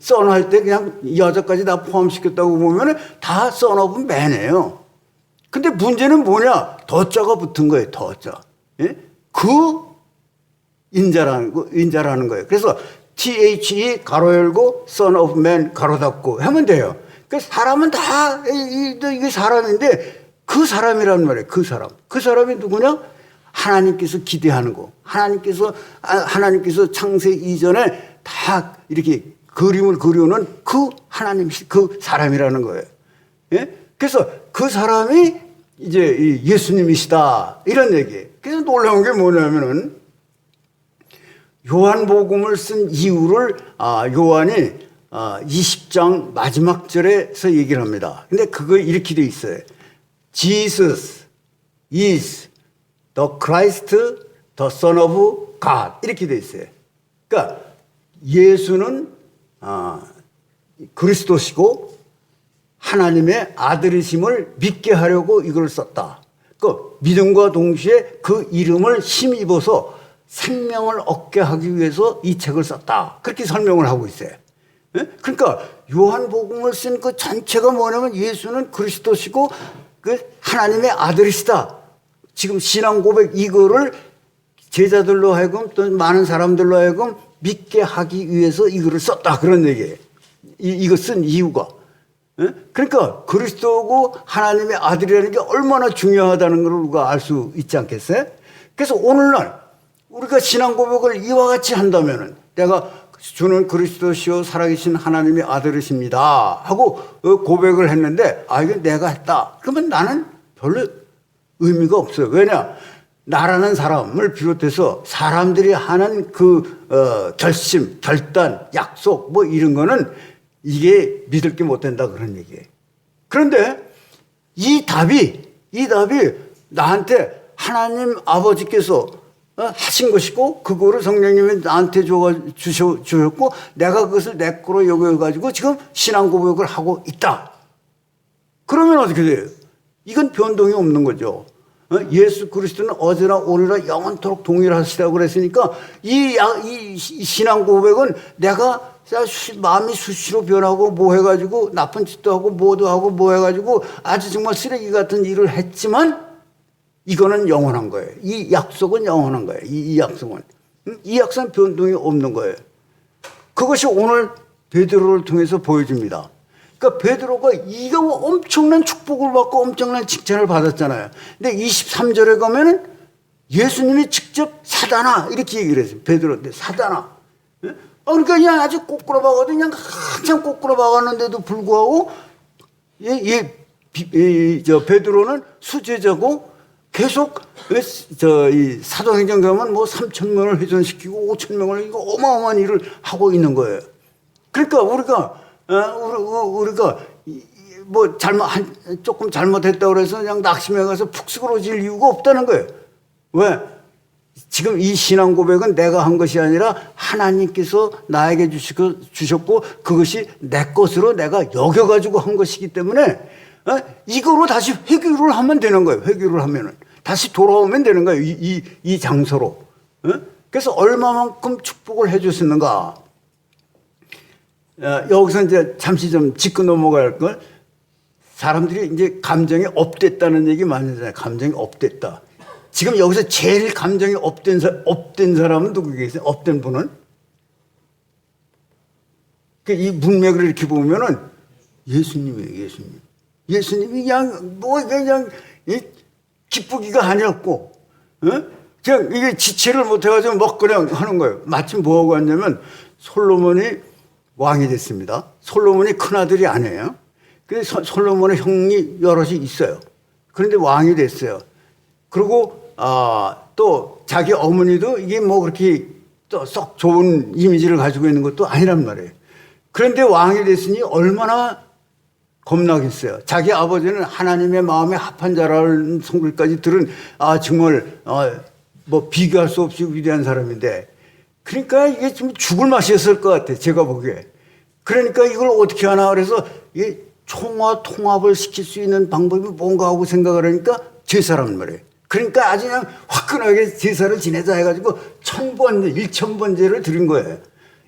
son 할 때 그냥 여자까지 다 포함시켰다고 보면은 다 Son of man이에요. 근데 문제는 뭐냐? 더자가 붙은 거예요. 더자. 예? 그 인자라는 거예요. 그래서 THE 가로 열고 Son of Man 가로 닫고 하면 돼요. 그러니까 사람은 다 이게 사람인데 그 사람이란 말이에요. 그 사람이 누구냐? 하나님께서 기대하는 거. 하나님께서 창세 이전에 다 이렇게 그림을 그려놓은 그 하나님, 그 사람이라는 거예요. 예? 그래서 그 사람이 이제 예수님이시다. 이런 얘기예요. 그래서 놀라운 게 뭐냐면은 요한복음을 쓴 이유를 요한이 20장 마지막 절에서 얘기를 합니다. 근데 그거 이렇게 돼 있어요. Jesus is the Christ, the Son of God. 이렇게 돼 있어요. 그러니까 예수는 그리스도시고 하나님의 아들이심을 믿게 하려고 이걸 썼다. 그 믿음과 동시에 그 이름을 힘입어서 생명을 얻게 하기 위해서 이 책을 썼다. 그렇게 설명을 하고 있어요. 그러니까 요한복음을 쓴 그 전체가 뭐냐면 예수는 그리스도시고 그 하나님의 아들이시다. 지금 신앙 고백 이거를 제자들로 하여금 또 많은 사람들로 하여금 믿게 하기 위해서 이거를 썼다. 그런 얘기예요. 이거 쓴 이유가. 그러니까 그리스도고 하나님의 아들이라는 게 얼마나 중요하다는 걸 우리가 알 수 있지 않겠어요? 그래서 오늘날 우리가 신앙 고백을 이와 같이 한다면은 내가 주는 그리스도시요 살아계신 하나님의 아들이십니다 하고 고백을 했는데 이건 내가 했다. 그러면 나는 별로 의미가 없어요. 왜냐? 나라는 사람을 비롯해서 사람들이 하는 그 결심, 결단, 약속 뭐 이런 거는 이게 믿을 게 못 된다 그런 얘기예요. 그런데 이 답이 나한테 하나님 아버지께서 하신 것이고 그거를 성령님이 나한테 주셨고 내가 그것을 내 거로 여겨가지고 지금 신앙 고백을 하고 있다. 그러면 어떻게 돼요? 이건 변동이 없는 거죠. 예수 그리스도는 어제나 오늘나 영원토록 동일하시다고 그랬으니까 이 신앙 고백은 내가 마음이 수시로 변하고 뭐 해가지고 나쁜 짓도 하고 뭐도 하고 뭐 해가지고 아주 정말 쓰레기 같은 일을 했지만 이거는 영원한 거예요. 이 약속은 영원한 거예요. 이 약속은. 이 약속은 변동이 없는 거예요. 그것이 오늘 베드로를 통해서 보여집니다. 그러니까 베드로가 이거 엄청난 축복을 받고 엄청난 칭찬을 받았잖아요. 근데 23절에 가면은 예수님이 직접 사단아 이렇게 얘기를 했어요. 베드로한테 사단아. 그러니까 그냥 아주 꼬꾸라박아도 그냥 한참 꼬꾸라박았는데도 불구하고 베드로는 수제자고 계속 이 사도행전 가면 뭐 3,000명을 회전시키고 5,000명을 이거 어마어마한 일을 하고 있는 거예요. 그러니까 우리가 뭐 조금 잘못했다고 그래서 그냥 낙심해 가서 푹 쓰러질 이유가 없다는 거예요. 왜? 지금 이 신앙 고백은 내가 한 것이 아니라 하나님께서 나에게 주셨고 그것이 내 것으로 내가 여겨가지고 한 것이기 때문에 이거로 다시 회귀를 하면 되는 거예요. 회귀를 하면은 다시 돌아오면 되는 거예요. 이 장소로. 그러니까 그래서 얼마만큼 축복을 해 줬었는가. 여기서 이제 잠시 좀 짚고 넘어갈 걸. 사람들이 이제 감정이 업됐다는 얘기 많이 하잖아요. 감정이 업됐다. 지금 여기서 제일 감정이 업된 사람은 누구 계세요? 업된 분은? 이 문맥을 이렇게 보면은 예수님이에요, 예수님. 예수님이 그냥 기쁘기가 아니었고, 그냥 이게 지체를 못해가지고 막 그냥 하는 거예요. 마침 뭐하고 왔냐면 솔로몬이 왕이 됐습니다. 솔로몬이 큰아들이 아니에요. 근데 솔로몬의 형이 여럿이 있어요. 그런데 왕이 됐어요. 그리고 또 자기 어머니도 이게 뭐 그렇게 또 썩 좋은 이미지를 가지고 있는 것도 아니란 말이에요. 그런데 왕이 됐으니 얼마나 겁나겠어요. 자기 아버지는 하나님의 마음에 합한 자라는 성질까지 들은 정말 뭐 비교할 수 없이 위대한 사람인데, 그러니까 이게 좀 죽을 맛이었을 것 같아, 제가 보기에. 그러니까 이걸 어떻게 하나 그래서 이 통합을 시킬 수 있는 방법이 뭔가 하고 생각을 하니까 제사란 말이에요. 그러니까 아주 그냥 화끈하게 제사를 지내자 해가지고 1000번제를 드린 거예요.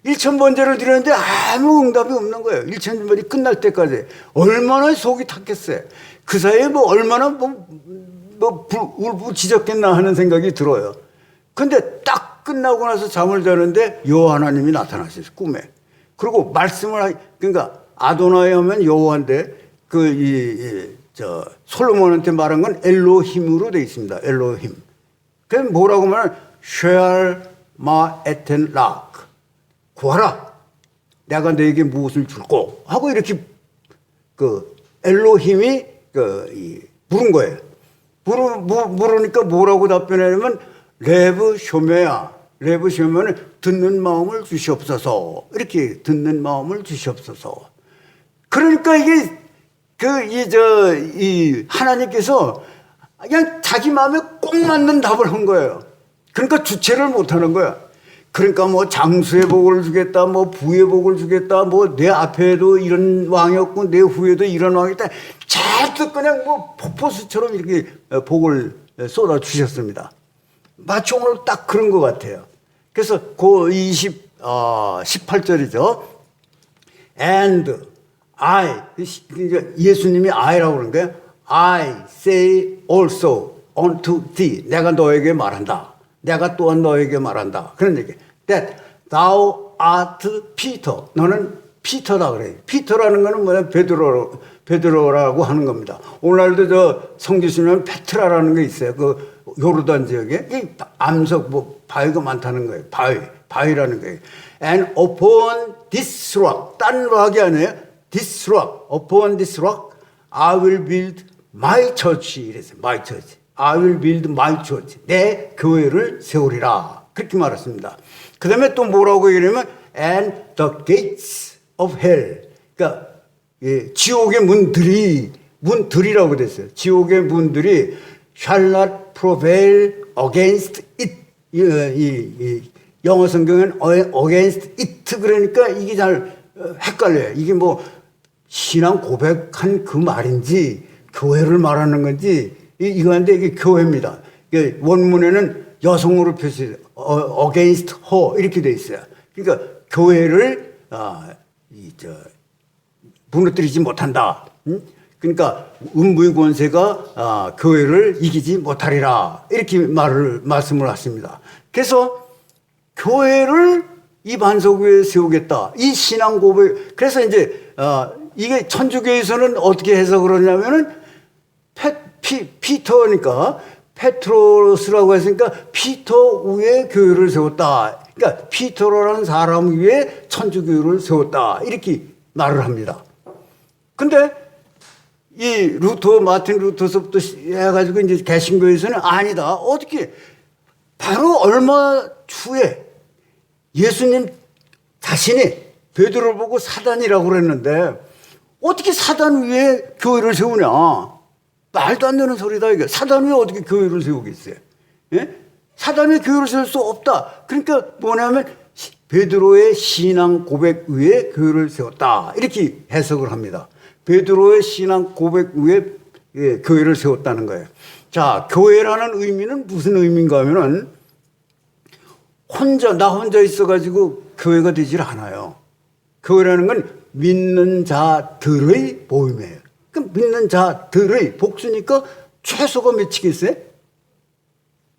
1000번제를 드렸는데 아무 응답이 없는 거예요. 1000번이 끝날 때까지. 얼마나 속이 탔겠어요. 그 사이에 뭐 얼마나 울부짖었겠나 하는 생각이 들어요. 근데 딱 끝나고 나서 잠을 자는데 여호와 하나님이 나타나셨어요, 꿈에. 그리고 그러니까 아도나이 하면 여호와인데 솔로몬한테 말한 건 엘로힘으로 되어 있습니다. 엘로힘. 그게 뭐라고 말하면 쉐알 마 에텐 락. 구하라. 내가 너에게 무엇을 줄고 하고 이렇게 엘로힘이 물은 거예요. 물으니까 뭐라고 답변하냐면 레브 쇼메야. 레브 쇼메는 듣는 마음을 주시옵소서. 이렇게 듣는 마음을 주시옵소서. 그러니까 이게 하나님께서 그냥 자기 마음에 꼭 맞는 답을 한 거예요. 그러니까 주체를 못 하는 거야. 그러니까 뭐 장수의 복을 주겠다, 뭐 부의 복을 주겠다, 뭐 내 앞에도 이런 왕이었고 내 후에도 이런 왕이었다. 잔뜩 그냥 뭐 폭포수처럼 이렇게 복을 쏟아 주셨습니다. 마치 오늘 딱 그런 것 같아요. 그래서 18절이죠. And I, 예수님이 I라고 그러는 거예요. I say also unto thee. 내가 너에게 말한다. 내가 또한 너에게 말한다. 그런 얘기. That thou art Peter. 너는 피터다 그래요. 피터라는 거는 뭐냐? 베드로라고 하는 겁니다. 오늘날도 성지순이면 페트라라는 게 있어요. 그 요르단 지역에 이 암석 바위가 많다는 거예요. 바위라는 거예요. And upon this rock, 딴 락이 아니에요. This rock, upon this rock, I will build my church. 이랬어요. My church. I will build my church. 내 교회를 세우리라. 그렇게 말했습니다. 그 다음에 또 뭐라고 얘기하냐면 and the gates of hell. 그러니까 지옥의 문들이라고 됐어요. 지옥의 문들이 shall not prevail against it. 영어 성경은 against it. 그러니까 이게 잘 헷갈려요. 이게 뭐 신앙 고백한 그 말인지 교회를 말하는 건지 이거한데 이게 교회입니다. 원문에는 여성으로 표시해요. against her 이렇게 돼 있어요. 그러니까 교회를 무너뜨리지 못한다. 그러니까 음부의 권세가 교회를 이기지 못하리라 이렇게 말씀을 하십니다. 그래서 교회를 이 반석 위에 세우겠다. 이 신앙 고백. 그래서 이제 이게 천주교에서는 어떻게 해석을 하냐면은 피터니까 페트로스라고 했으니까 피터 위에 교회를 세웠다. 그러니까 피터라는 사람 위에 천주교를 세웠다. 이렇게 말을 합니다. 근데 이 마틴 루터서부터 해가지고 이제 개신교에서는 아니다. 어떻게 바로 얼마 후에 예수님 자신이 베드로를 보고 사단이라고 그랬는데 어떻게 사단 위에 교회를 세우냐? 말도 안 되는 소리다 이게. 사단 위에 어떻게 교회를 세우겠어요? 예? 사단 위에 교회를 세울 수 없다. 그러니까 뭐냐면 베드로의 신앙 고백 위에 교회를 세웠다. 이렇게 해석을 합니다. 베드로의 신앙 고백 위에 교회를 세웠다는 거예요. 자, 교회라는 의미는 무슨 의미인가 하면은 나 혼자 있어가지고 교회가 되질 않아요. 교회라는 건 믿는 자들의 모임이에요. 그럼 믿는 자들의 복수니까 최소가 몇이겠어요?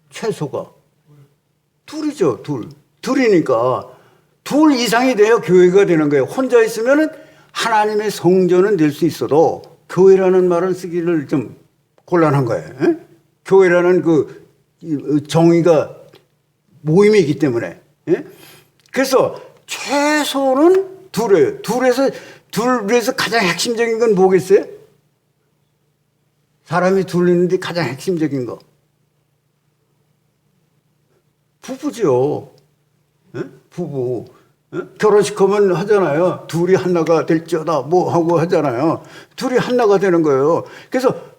최소가 둘이죠. 둘이니까 둘 이상이 돼야 교회가 되는 거예요. 혼자 있으면은 하나님의 성전은 될 수 있어도 교회라는 말을 쓰기를 좀 곤란한 거예요. 에? 교회라는 그 정의가 모임이기 때문에. 에? 그래서 최소는 둘이에요. 둘에서 가장 핵심적인 건 뭐겠어요? 사람이 둘 있는데 가장 핵심적인 거. 부부죠. 에? 부부. 에? 결혼식 하면 하잖아요. 둘이 하나가 될지어다 뭐 하고 하잖아요. 둘이 하나가 되는 거예요. 그래서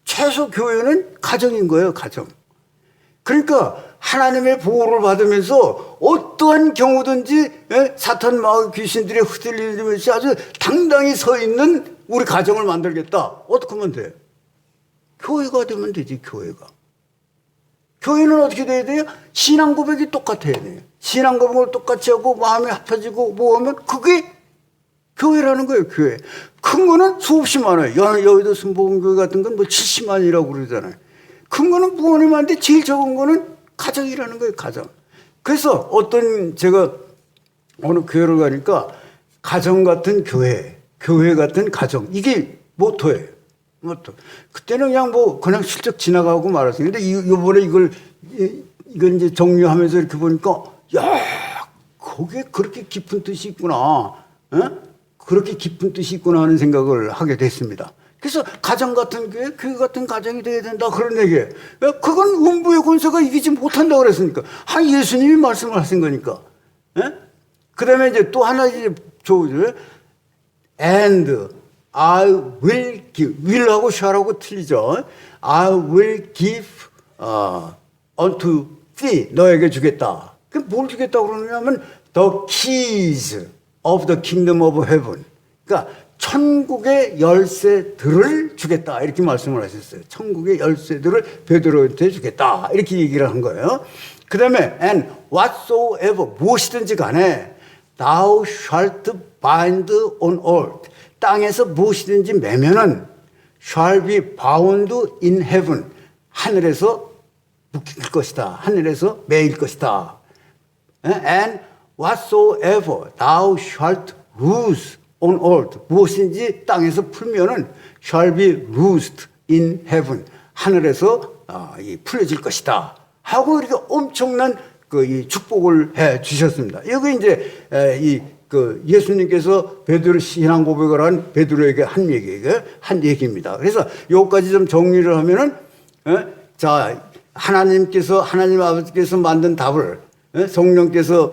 최소 교회는 가정인 거예요. 가정. 그러니까 하나님의 보호를 받으면서 어떠한 경우든지 사탄 마귀 귀신들이 흩날리면서 아주 당당히 서 있는 우리 가정을 만들겠다. 어떻게 하면 돼? 교회가 되면 되지. 교회는 어떻게 돼야 돼요? 신앙 고백이 똑같아야 돼요. 신앙 고백을 똑같이 하고 마음이 합쳐지고 뭐 하면 그게 교회라는 거예요. 교회. 큰 거는 수없이 많아요. 여의도 순복음교회 같은 건 뭐 70만이라고 그러잖아요. 큰 거는 부모님한테 제일 적은 거는 가정이라는 거예요. 가정. 그래서 제가 어느 교회를 가니까 가정 같은 교회 같은 가정 이게 모토예요. 모토. 그때는 그냥 슬쩍 지나가고 말았어요. 근데 이번에 이걸 이제 정리하면서 이렇게 보니까 야, 거기에 그렇게 깊은 뜻이 있구나. 그렇게 깊은 뜻이 있구나 하는 생각을 하게 됐습니다. 그래서 가정 같은 교회 같은 가정이 돼야 된다 그런 얘기예요. 그건 음부의 권세가 이기지 못한다 그랬으니까. 예수님이 말씀을 하신 거니까. 그 다음에 이제 또 하나 이제 and I will give. will하고 shall하고 틀리죠. I will give unto thee. 너에게 주겠다. 그럼 뭘 주겠다고 그러냐면 the keys of the kingdom of heaven. 그러니까 천국의 열쇠들을 주겠다. 이렇게 말씀을 하셨어요. 천국의 열쇠들을 베드로한테 주겠다. 이렇게 얘기를 한 거예요. 그 다음에 and whatsoever 무엇이든지 간에 thou shalt bind on earth. 땅에서 무엇이든지 매면은 shall be bound in heaven. 하늘에서 묶일 것이다. 하늘에서 매일 것이다. And whatsoever thou shalt loose on earth. 무엇인지 땅에서 풀면은 shall be loosed in heaven. 하늘에서 풀려질 것이다. 하고 이렇게 엄청난 이 축복을 해 주셨습니다. 여기 이제 예수님께서 베드로 신앙 고백을 한 베드로에게 한 얘기입니다. 그래서 여기까지 좀 정리를 하면은 하나님 아버지께서 만든 답을 성령께서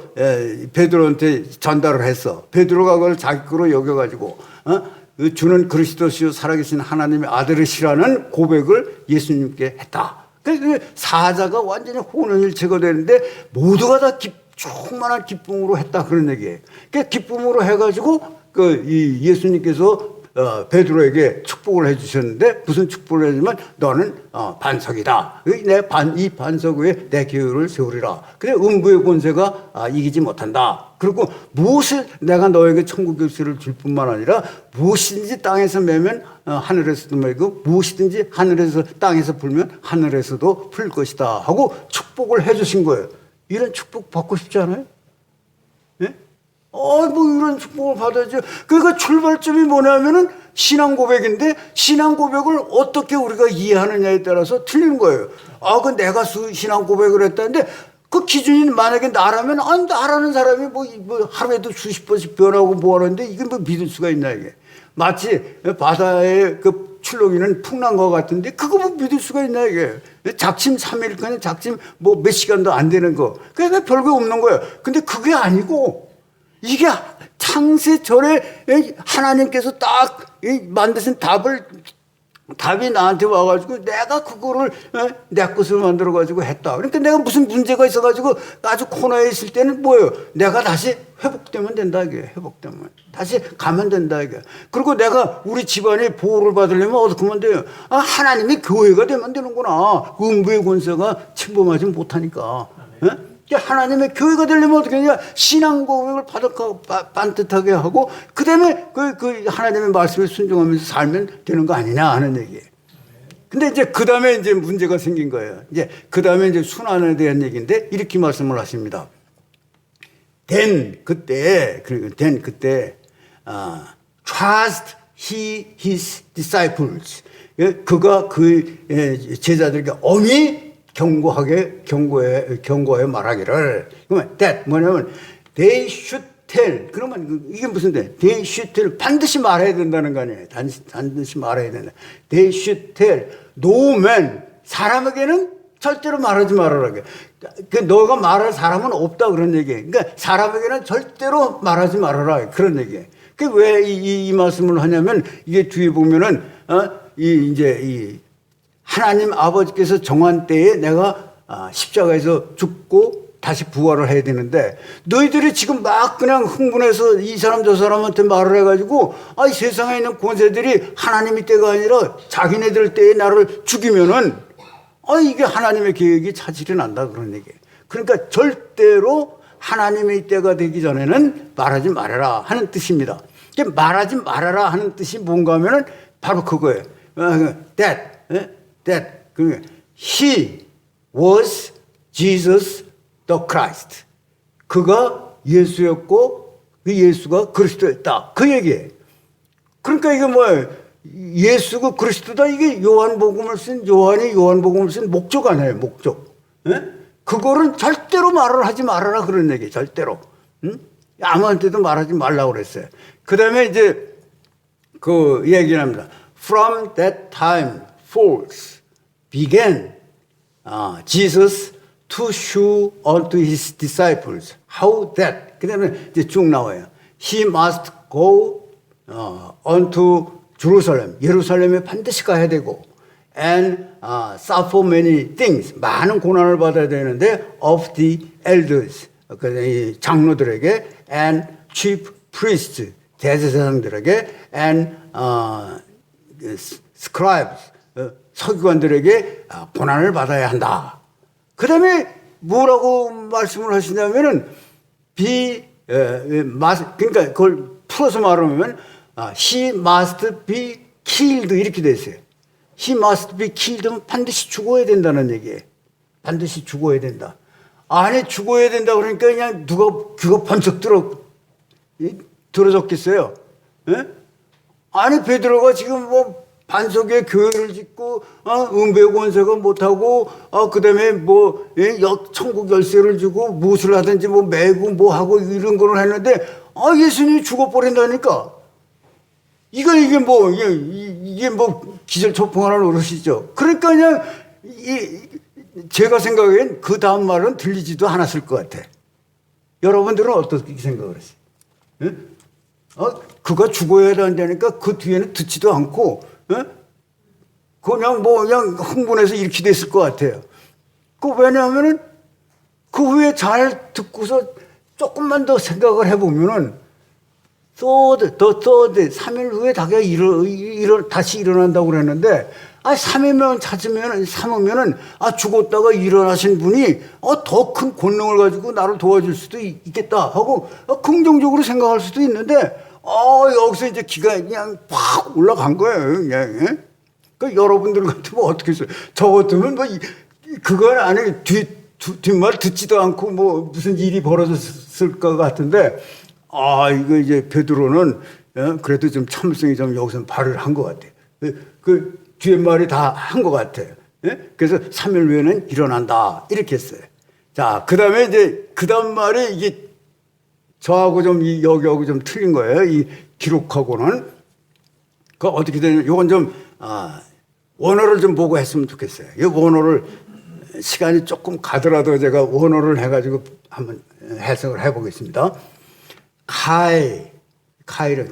베드로한테 전달을 했어. 베드로가 그걸 자기 거로 여겨가지고 주는 그리스도시요 살아계신 하나님의 아들이시라는 고백을 예수님께 했다. 그래서 사자가 완전히 혼연일체가 되는데 모두가 다 충만한 기쁨으로 했다 그런 얘기예요. 그러니까 기쁨으로 해가지고 예수님께서 베드로에게 축복을 해주셨는데 무슨 축복을 해주면 너는 반석이다. 이 반석 위에 내 교회를 세우리라. 그래 음부의 권세가 이기지 못한다. 그리고 무엇을 내가 너에게 천국 열쇠를 줄 뿐만 아니라 무엇이든지 땅에서 매면 하늘에서도 매고 무엇이든지 하늘에서 땅에서 풀면 하늘에서도 풀 것이다 하고 축복을 해주신 거예요. 이런 축복 받고 싶지 않아요? 예? 이런 축복을 받아야죠. 그러니까 출발점이 뭐냐면은 신앙 고백인데 신앙 고백을 어떻게 우리가 이해하느냐에 따라서 틀리는 거예요. 그 내가 신앙 고백을 했다는데 그 기준이 만약에 나라면 나라는 사람이 뭐 하루에도 수십 번씩 변하고 뭐 하는데 이게 뭐 믿을 수가 있나 이게. 마치 바다에 그 출렁이는 풍랑과 같은데 그거 뭐 믿을 수가 있나 이게. 작심 3일간에 작심 뭐 몇 시간도 안 되는 거. 그러니까 별거 없는 거예요. 근데 그게 아니고 이게 창세 전에 하나님께서 딱 만드신 답이 나한테 와가지고 내가 그거를 내 것으로 만들어가지고 했다. 그러니까 내가 무슨 문제가 있어가지고 아주 코너에 있을 때는 뭐예요? 내가 다시 회복되면 된다 이게. 회복되면 다시 가면 된다 이게. 그리고 내가 우리 집안의 보호를 받으려면 어떻게 하면 돼요? 하나님의 교회가 되면 되는구나. 음부의 권세가 침범하지 못하니까. 하나님의 교회가 되려면 어떻게 하냐? 신앙 고백을 반듯하게 하고, 그 다음에 그 하나님의 말씀에 순종하면서 살면 되는 거 아니냐 하는 얘기예요. 근데 이제 그 다음에 이제 문제가 생긴 거예요. 이제 그 다음에 이제 순환에 대한 얘기인데, 이렇게 말씀을 하십니다. 그때, trust his disciples. 그가 그 제자들에게 엄히 경고해 말하기를. 그러면 that 뭐냐면 they should tell. 그러면 이게 무슨 데? They should tell. 반드시 말해야 된다는 거 아니에요. 반드시 말해야 된다. They should tell. No man. 사람에게는 절대로 말하지 말아라. 너가 말할 사람은 없다 그런 얘기예요. 그러니까 사람에게는 절대로 말하지 말아라 그런 얘기예요. 왜 이 말씀을 하냐면 이게 뒤에 보면은 이 하나님 아버지께서 정한 때에 내가 십자가에서 죽고 다시 부활을 해야 되는데 너희들이 지금 막 그냥 흥분해서 이 사람 저 사람한테 말을 해가지고 이 세상에 있는 권세들이 하나님의 때가 아니라 자기네들 때에 나를 죽이면은 이게 하나님의 계획이 차질이 난다 그런 얘기예요. 그러니까 절대로 하나님의 때가 되기 전에는 말하지 말아라 하는 뜻입니다. 말하지 말아라 하는 뜻이 뭔가 하면은 바로 그거예요. That he was Jesus the Christ. 그가 예수였고 그 예수가 그리스도였다. 그 얘기예요. 그러니까 이게 뭐예요? 예수가 그리스도다. 이게 요한복음을 쓴 목적 아니에요. 목적. 그거는 절대로 말을 하지 말아라 그런 얘기예요. 절대로. 아무한테도 말하지 말라고 그랬어요. 그 다음에 이제 그 얘기를 합니다. From that time forth began Jesus to shew unto his disciples how that. 그 다음에 이제 쭉 나와요. He must go unto Jerusalem. 예루살렘에 반드시 가야 되고 and suffer many things. 많은 고난을 받아야 되는데 of the elders. 그 장로들에게 and chief priests. 대제사장들에게 and scribes. 서기관들에게 고난을 받아야 한다. 그 다음에 뭐라고 말씀을 하시냐면은 그러니까 그걸 풀어서 말하면 he must be killed 이렇게 돼 있어요. he must be killed면 반드시 죽어야 된다는 얘기예요. 반드시 죽어야 된다. 아니 죽어야 된다 그러니까 그냥 누가 그거 번쩍 들어졌겠어요. 예? 아니 베드로가 지금 뭐 반석에 교회를 짓고 은배 권세가 못하고 그다음에 뭐 천국 열쇠를 주고 무엇을 하든지 뭐 매고 뭐 하고 이런 거를 했는데 예수님이 죽어버린다니까. 이게 뭐 기절초풍하는 노릇이죠. 그러니까 그냥 제가 생각엔 그 다음 말은 들리지도 않았을 것 같아. 여러분들은 어떻게 생각을 했어요? 예? 그가 죽어야 된다니까 그 뒤에는 듣지도 않고 그냥 흥분해서 이렇게 됐을 것 같아요. 왜냐하면은 그 후에 잘 듣고서 조금만 더 생각을 해보면은 third, 3일 후에 다시 일어난다고 그랬는데 3일만 삼으면은 죽었다가 일어나신 분이 더 큰 권능을 가지고 나를 도와줄 수도 있겠다 하고 긍정적으로 생각할 수도 있는데 여기서 이제 기가 그냥 팍 올라간 거예요. 그냥. 그러니까 여러분들 같으면 어떻게 했어요? 저 같으면 뭐 그건 아니 뒷말 듣지도 않고 뭐 무슨 일이 벌어졌을 것 같은데 이거 이제 베드로는 그래도 좀 참을성이 좀 여기서 발휘를 한 것 같아요. 그 뒤에 말이 다 한 것 같아요. 그래서 3일 후에는 일어난다 이렇게 했어요. 자, 그 다음에 이제 그 다음 말이 이게 저하고 좀 여기하고 좀 틀린 거예요. 이 기록하고는 그 어떻게 되냐? 이건 좀 원어를 좀 보고 했으면 좋겠어요. 이 원어를 시간이 조금 가더라도 제가 원어를 해가지고 한번 해석을 해보겠습니다. 카이를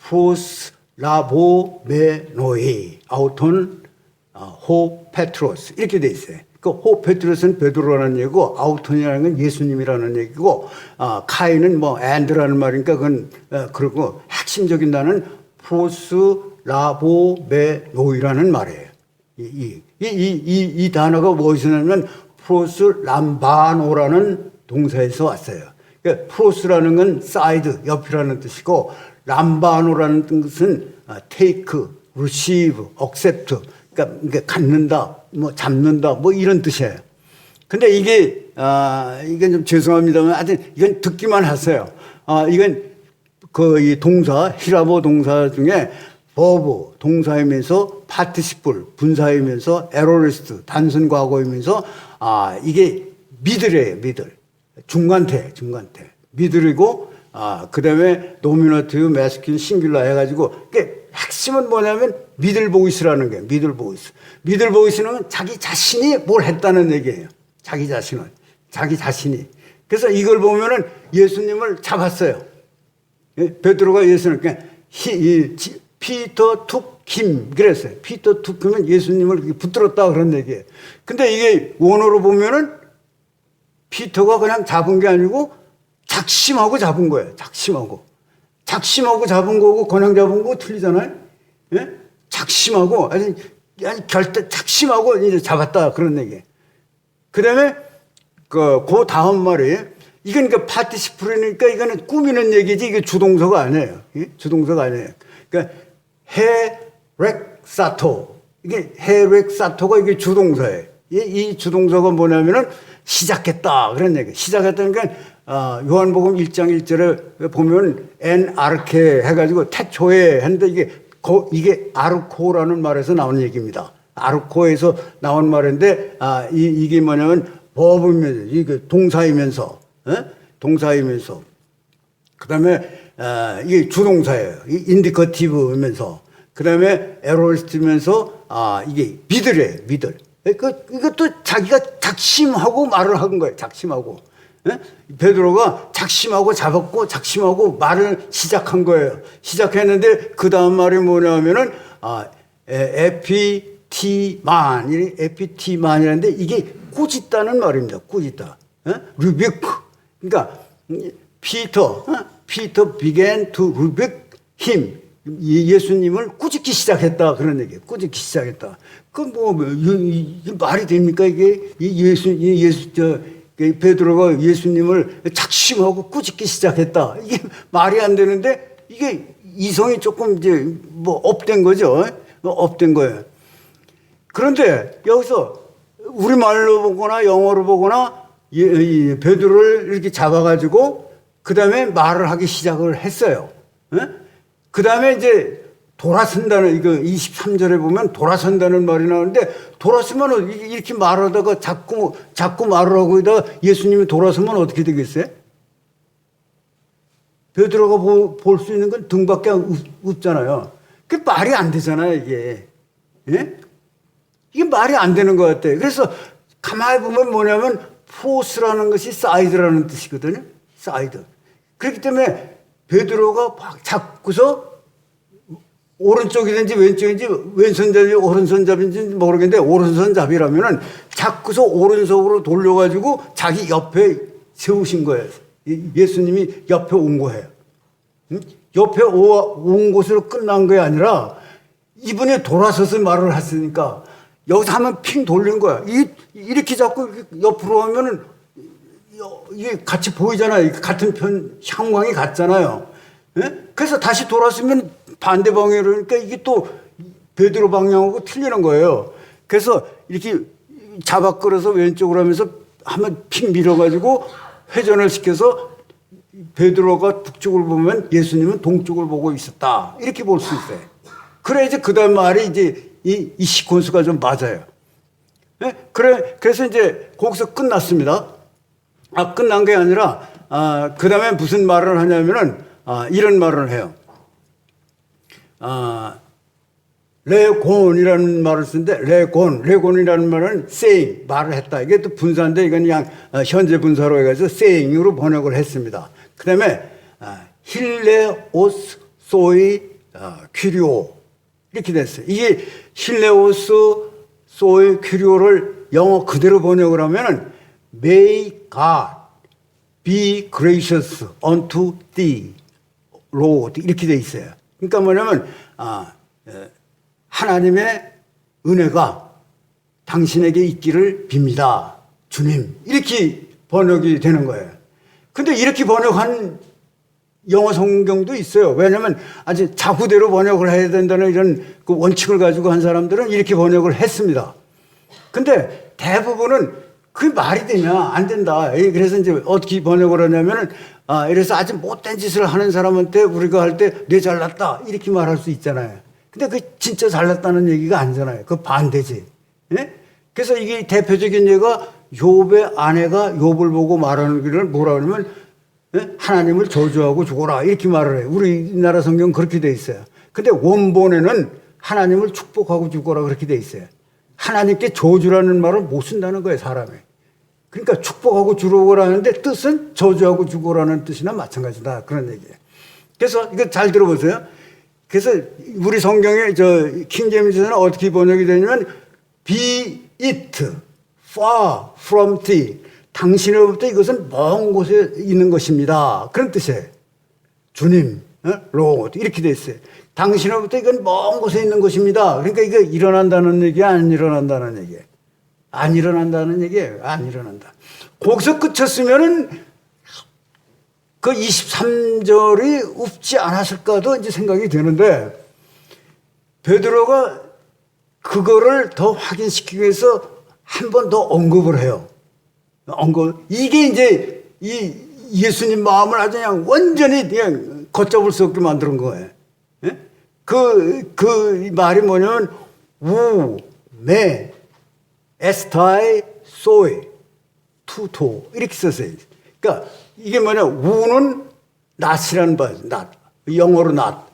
포스 라보메노이 아우톤 호 페트로스 이렇게 돼 있어요. 그 호 페트로스는 베드로라는 얘기고 아우톤이라는 건 예수님이라는 얘기고 카이는 뭐 앤드라는 말이니까 그건 그리고 핵심적인 단어는 포스 라보메노이라는 말이에요. 이 단어가 무엇이냐면 프로스 람바노라는 동사에서 왔어요. 그러니까 프로스라는 건 사이드, 옆이라는 뜻이고 람바노라는 뜻은 take, receive, accept. 그러니까 갖는다, 뭐 잡는다, 뭐 이런 뜻이에요. 근데 이게 이건 좀 죄송합니다만 하여튼 이건 듣기만 하세요. 이건 이 동사 히라보 동사 중에 버브 동사이면서 파티시플 분사이면서 에로리스트 단순 과거이면서 이게 미들이에요. 미들. 중간태. 미들이고 그다음에 노미너티브 매스큐린 싱귤라 해 가지고 핵심은 뭐냐면 미들 보이스라는 게 미들 보이스. 미들 보이스는 자기 자신이 뭘 했다는 얘기예요. 자기 자신이. 그래서 이걸 보면은 예수님을 잡았어요. 베드로가 예수님 피터 툭 힘 그랬어요. 피터 툭 힘은 예수님을 붙들었다 그런 얘기예요. 근데 이게 원어로 보면은 피터가 그냥 잡은 게 아니고 작심하고 잡은 거예요. 작심하고 잡은 거고 그냥 잡은 거 틀리잖아요. 예? 작심하고 아니 작심하고 이제 잡았다 그런 얘기예요. 그다음에 그 다음 말이 이건 그 파티시플이니까 이거는 꾸미는 얘기지 이게 주동사가 아니에요. 주동사가 아니에요. 그러니까 헤렉사토 이게 헤렉사토가 이게 주동사예요. 이 주동사가 뭐냐면은 시작했다 그런 얘기. 시작했다는 게 요한복음 1장 1절에 보면 엔 아르케 해가지고 태초에 했는데 이게 아르코라는 말에서 나온 얘기입니다. 아르코에서 나온 말인데 이게 뭐냐면 버브면서 이게 동사이면서 그다음에 이게 주동사예요. 인디커티브면서 그다음에 에로리스트면서 이게 미들. 이것도 자기가 작심하고 말을 한 거예요. 작심하고. 베드로가 작심하고 잡았고 작심하고 말을 시작한 거예요. 시작했는데 그 다음 말이 뭐냐면은 에피티만이라는데 이게 꾸짖다는 말입니다. 꾸짖다. rebuke. 그러니까 피터 began to rebuke him. 예수님을 꾸짖기 시작했다 그런 얘기예요. 꾸짖기 시작했다. 이게 말이 됩니까 이게 베드로가 예수님을 작심하고 꾸짖기 시작했다. 이게 말이 안 되는데 이게 이성이 조금 이제 뭐 업된 거죠. 업된 거예요. 그런데 여기서 우리말로 보거나 영어로 보거나 베드로를 이렇게 잡아가지고 그 다음에 말을 하기 시작을 했어요. 그 다음에 이제 돌아선다는 이거 23절에 보면 돌아선다는 말이 나오는데 돌아서면 이렇게 말하다가 자꾸 말을 하고 있다가 예수님이 돌아서면 어떻게 되겠어요? 베드로가 볼 수 있는 건 등밖에 없잖아요. 그게 말이 안 되잖아요, 이게. 예? 이게 말이 안 되는 것 같아요. 그래서 가만히 보면 뭐냐면 프로스라는 것이 사이드라는 뜻이거든요. 사이드. 그렇기 때문에 베드로가 자꾸서 오른쪽이든지 왼쪽인지 왼손잡이 오른손잡인지 모르겠는데 오른손잡이라면은 자꾸서 오른손으로 돌려가지고 자기 옆에 세우신 거예요. 예수님이 옆에 온 거예요. 옆에 온 곳으로 끝난 게 아니라 이분이 돌아서서 말을 했으니까 여기서 하면 핑 돌린 거야. 이렇게 자꾸 옆으로 하면은 이게 같이 보이잖아요. 같은 편 형광이 같잖아요. 예? 그래서 다시 돌았으면 반대 방향으로 그러니까 이게 또 베드로 방향하고 틀리는 거예요. 그래서 이렇게 잡아 끌어서 왼쪽으로 하면서 한번 픽 밀어가지고 회전을 시켜서 베드로가 북쪽을 보면 예수님은 동쪽을 보고 있었다. 이렇게 볼 수 있어요. 그래야지 그 다음 말이 이제 이 시퀀스가 좀 맞아요. 예? 그래서 이제 거기서 끝났습니다. 끝난 게 아니라 그 다음에 무슨 말을 하냐면은 이런 말을 해요. 레곤이라는 말을 쓰는데 레곤이라는 말은 saying 말을 했다. 이게 또 분사인데 이건 그냥 현재 분사로 해가지고 saying으로 번역을 했습니다. 그 다음에 힐레오스 소이 퀴리오 이렇게 됐어요. 이게 힐레오스 소이 퀴리오를 영어 그대로 번역을 하면은 May God be gracious unto thee, Lord 이렇게 돼 있어요. 그러니까 뭐냐면 하나님의 은혜가 당신에게 있기를 빕니다. 주님 이렇게 번역이 되는 거예요. 근데 이렇게 번역한 영어 성경도 있어요. 왜냐하면 아주 자구대로 번역을 해야 된다는 이런 그 원칙을 가지고 한 사람들은 이렇게 번역을 했습니다. 근데 대부분은 그 말이 되냐 안 된다. 그래서 이제 어떻게 번역을 하냐면은 이래서 아주 못된 짓을 하는 사람한테 우리가 할 때 내 잘났다 이렇게 말할 수 있잖아요. 근데 그 진짜 잘났다는 얘기가 아니잖아요. 그 반대지. 예? 그래서 이게 대표적인 예가 욥의 아내가 욥을 보고 말하는 길을 뭐라 그러면 하나님을 저주하고 죽어라 이렇게 말을 해요. 우리나라 성경 그렇게 돼 있어요. 근데 원본에는 하나님을 축복하고 죽어라 그렇게 돼 있어요. 하나님께 저주라는 말을 못 쓴다는 거예요, 사람이. 그러니까 축복하고 죽어라는데 뜻은 저주하고 죽어라는 뜻이나 마찬가지다 그런 얘기예요. 그래서 이거 잘 들어보세요. 그래서 우리 성경에 저 킹제임스는 어떻게 번역이 되냐면 be it far from thee. 당신으로부터 이것은 먼 곳에 있는 것입니다. 그런 뜻이에요. 주님, Lord 이렇게 돼 있어요. 당신으로부터 이건 먼 곳에 있는 것입니다. 그러니까 이거 일어난다는 얘기야, 안 일어난다는 얘기예요. 안 일어난다는 얘기예요. 안 일어난다. 거기서 그쳤으면은 그 23절이 없지 않았을까도 이제 생각이 되는데 베드로가 그거를 더 확인시키기 위해서 한 번 더 언급을 해요. 이게 이제 이 예수님 마음을 아주 그냥 완전히 그냥 걷잡을 수 없게 만드는 거예요. 예? 그 말이 뭐냐면 우, 메, 에스타이, 소이, 투토 이렇게 썼어요. 그러니까 이게 뭐냐 우는 낫이라는 바, 낫. 영어로 낫.